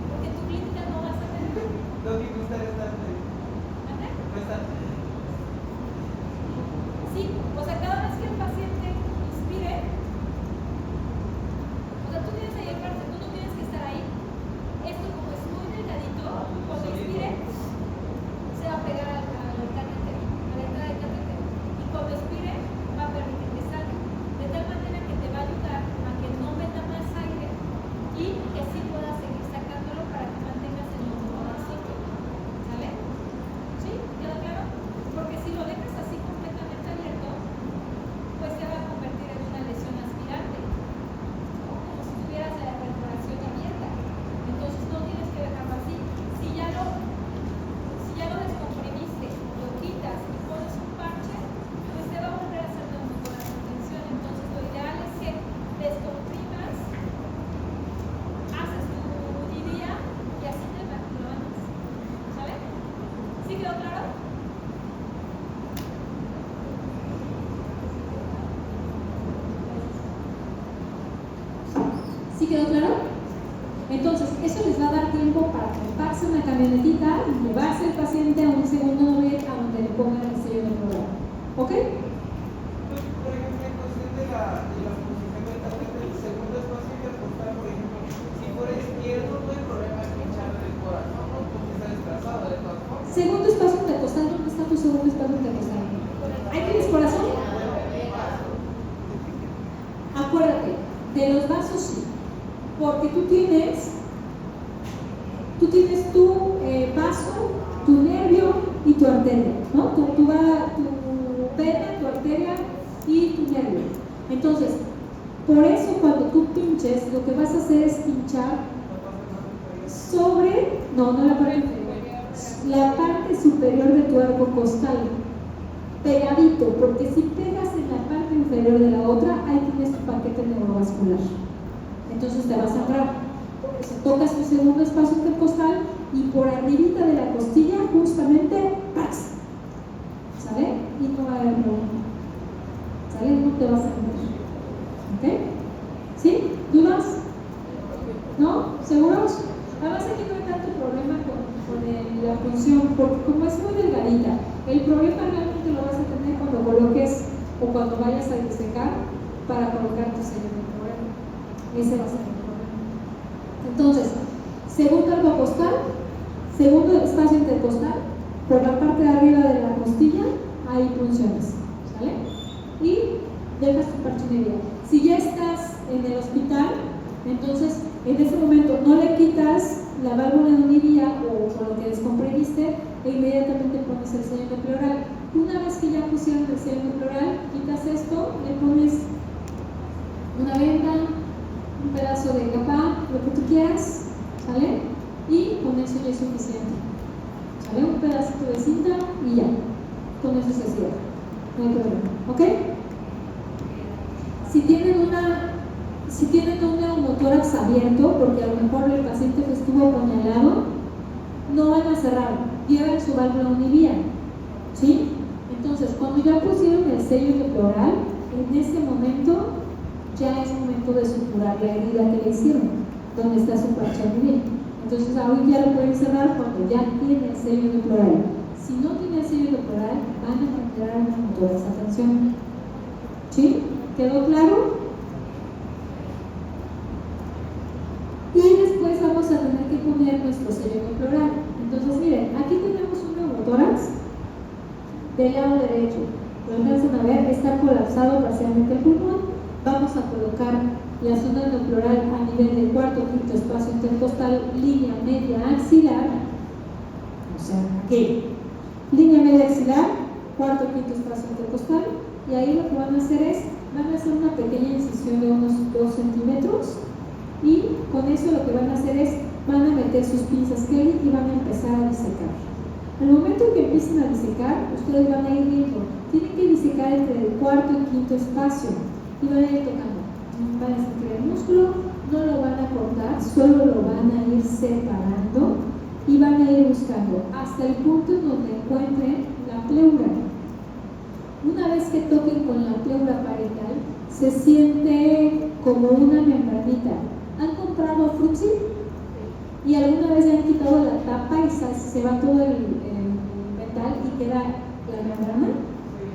Porque en tu clínica no vas a tener. Lo que gusta es estar ¿Ande? no estar. Sí, o sea, cada vez que el paciente inspire, o sea, tú tienes ahí el parte, tú no tienes que estar ahí. Esto como es muy delgadito, cuando expire, se va a pegar al catéter, a la entrada del catéter. Y cuando expire, va a permitir que salga. De tal manera que te va a ayudar a que no meta más aire y que sí puedas seguir sacándolo para que mantengas el neumotórax seco. ¿Sale? ¿Sí? ¿Queda claro? Porque si lo dejas así completamente abierto, pues se va a convertir en una lesión aspirante, ¿no? Como si tuvieras la perforación abierta. Entonces no tienes que dejarlo así. Si ya lo descomprimiste, lo quitas y pones un parche, pues te va a volver a hacer neumotórax en tensión. Entonces lo ideal es que descomprimas, haces tu Univía y así te lo haces. ¿Sale? ¿Sí quedó claro? ¿Sí quedó claro? Entonces, eso les va a dar tiempo para treparse una camionetita y llevarse el paciente a un segundo nivel a donde le pongan el sello de programa. ¿Ok? Pues, por ejemplo, en cuestión de la posición del catéter, el segundo espacio intercostal, por ejemplo, si fuera izquierdo, no hay problema en pinchar el corazón, ¿no? Porque está desplazado de todas formas. Segundo espacio intercostal, ¿dónde está tu segundo espacio intercostal? ¿Ahí tienes corazón? Acuérdate, de los vasos sí, porque tú tienes tu vaso, tu nervio y tu arteria, ¿no? Tu vena, tu arteria y tu nervio. Entonces, por eso cuando tú pinches, lo que vas a hacer es pinchar sobre, no la parte inferior, la parte superior de tu arco costal, pegadito, porque si pegas en la parte inferior de la otra, ahí tienes tu paquete neurovascular. Entonces te va a sangrar. Por eso tocas tu segundo espacio intercostal y por arribita de la costilla, justamente, ¡pax! ¿Sale? Y no va a haber problema. ¿Sale? No te vas a meter. ¿Ok? ¿Sí? ¿Dudas? ¿No? ¿Seguros? Además aquí no hay tanto problema con la función, porque como es muy delgadita, el problema realmente lo vas a tener cuando coloques o cuando vayas a disecar para colocar tu sello de programa. Ese va a ser el problema. Entonces, segundo arco costal, segundo espacio intercostal, por la parte de arriba de la costilla hay punciones, ¿sale? Y dejas tu parche Univía. Si ya estás en el hospital, entonces en ese momento no le quitas la válvula de Univía o lo que descomprimiste e inmediatamente pones el sello pleural. Una vez que ya pusieron el sello pleural, quitas esto, le pones una venda, un pedazo de capa, lo que tú quieras, ¿sale? Y con eso ya es suficiente, ¿sale? Un pedacito de cinta y ya, con eso se cierra, no hay problema, ¿ok? Si tienen un neumotórax neumotórax abierto, porque a lo mejor el paciente que estuvo apuñalado, no van a cerrar, llevan su válvula univía, ¿sí? Entonces, cuando ya pusieron el sello de pleural, en ese momento ya es momento de suturar la herida que le hicieron, donde está su parche univía. Entonces, ahorita ya lo pueden cerrar cuando ya tiene el sello de pleural. Si no tiene el sello de pleural, van a mantener una neumotórax. Atención, ¿sí? ¿Quedó claro? Y después vamos a tener que poner nuestro sello de pleural. Entonces, miren, aquí tenemos un neumotórax del lado derecho. Lo alcanzan a ver, está colapsado parcialmente el pulmón. Vamos a colocar la zona neuropleural a nivel del cuarto quinto espacio intercostal, línea media axilar, o sea, aquí, línea media axilar, cuarto quinto espacio intercostal, y ahí lo que van a hacer es, van a hacer una pequeña incisión de unos 2 centímetros, y con eso lo que van a hacer es, van a meter sus pinzas Kelly y van a empezar a disecar. Al momento en que empiecen a disecar, ustedes van a ir viendo, tienen que disecar entre el cuarto y quinto espacio, y van a ir tocando, van a sentir el músculo, no lo van a cortar, solo lo van a ir separando y van a ir buscando hasta el punto en donde encuentren la pleura. Una vez que toquen con la pleura parietal, se siente como una membranita. ¿Han comprado Fruxy? ¿Y alguna vez le han quitado la tapa y se va todo el metal y queda la membrana?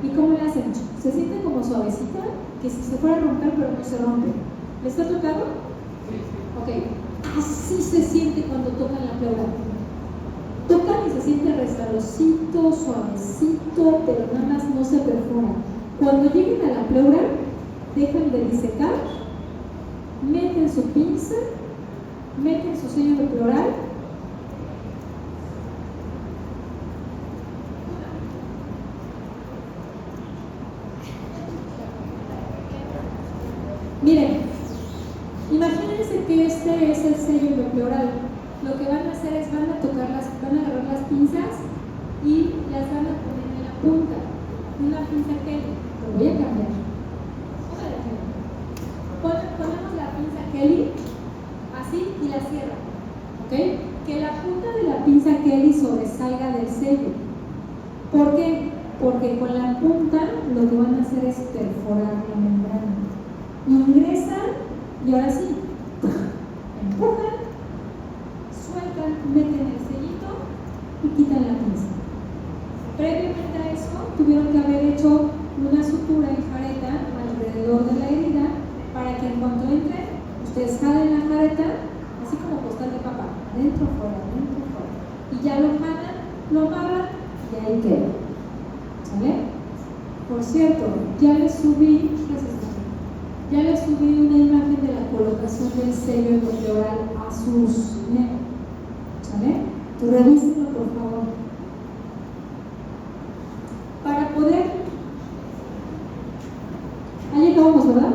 ¿Y cómo le hacen? Se siente como suavecita, que si se fuera a romper, pero no se rompe. ¿Les ha tocado? Ok, así se siente cuando tocan la pleura. Tocan y se siente resbalosito, suavecito, pero nada más no se perfora. Cuando lleguen a la pleura, dejan de disecar, meten su pinza, meten su sello de pleural, miren, imagínense que este es el sello de pleural. Lo que van a hacer es van a agarrar las pinzas y las van a poner en la punta. Una pinza Kelly, lo voy a cambiar. Ponemos la pinza Kelly así y la cierran, ¿ok? Que la punta de la pinza Kelly sobresalga del sello. ¿Por qué? Porque con la punta lo que van a hacer es perforar la membrana. Ingresan y ahora sí, empujan, sueltan, meten el sellito y quitan la pinza. Previamente a eso tuvieron que haber hecho una sutura en jareta alrededor de la herida para que en cuanto entre, ustedes jalen la jareta, así como costal de papa, adentro, fuera, y ya lo jalan, lo amarran y ahí queda. ¿Sale? Por cierto, ya les subí una imagen de la colocación del sello endopleoral a sus mails. ¿Sale? Tú revísenlo, por favor. Para poder... Ahí acabamos, ¿verdad?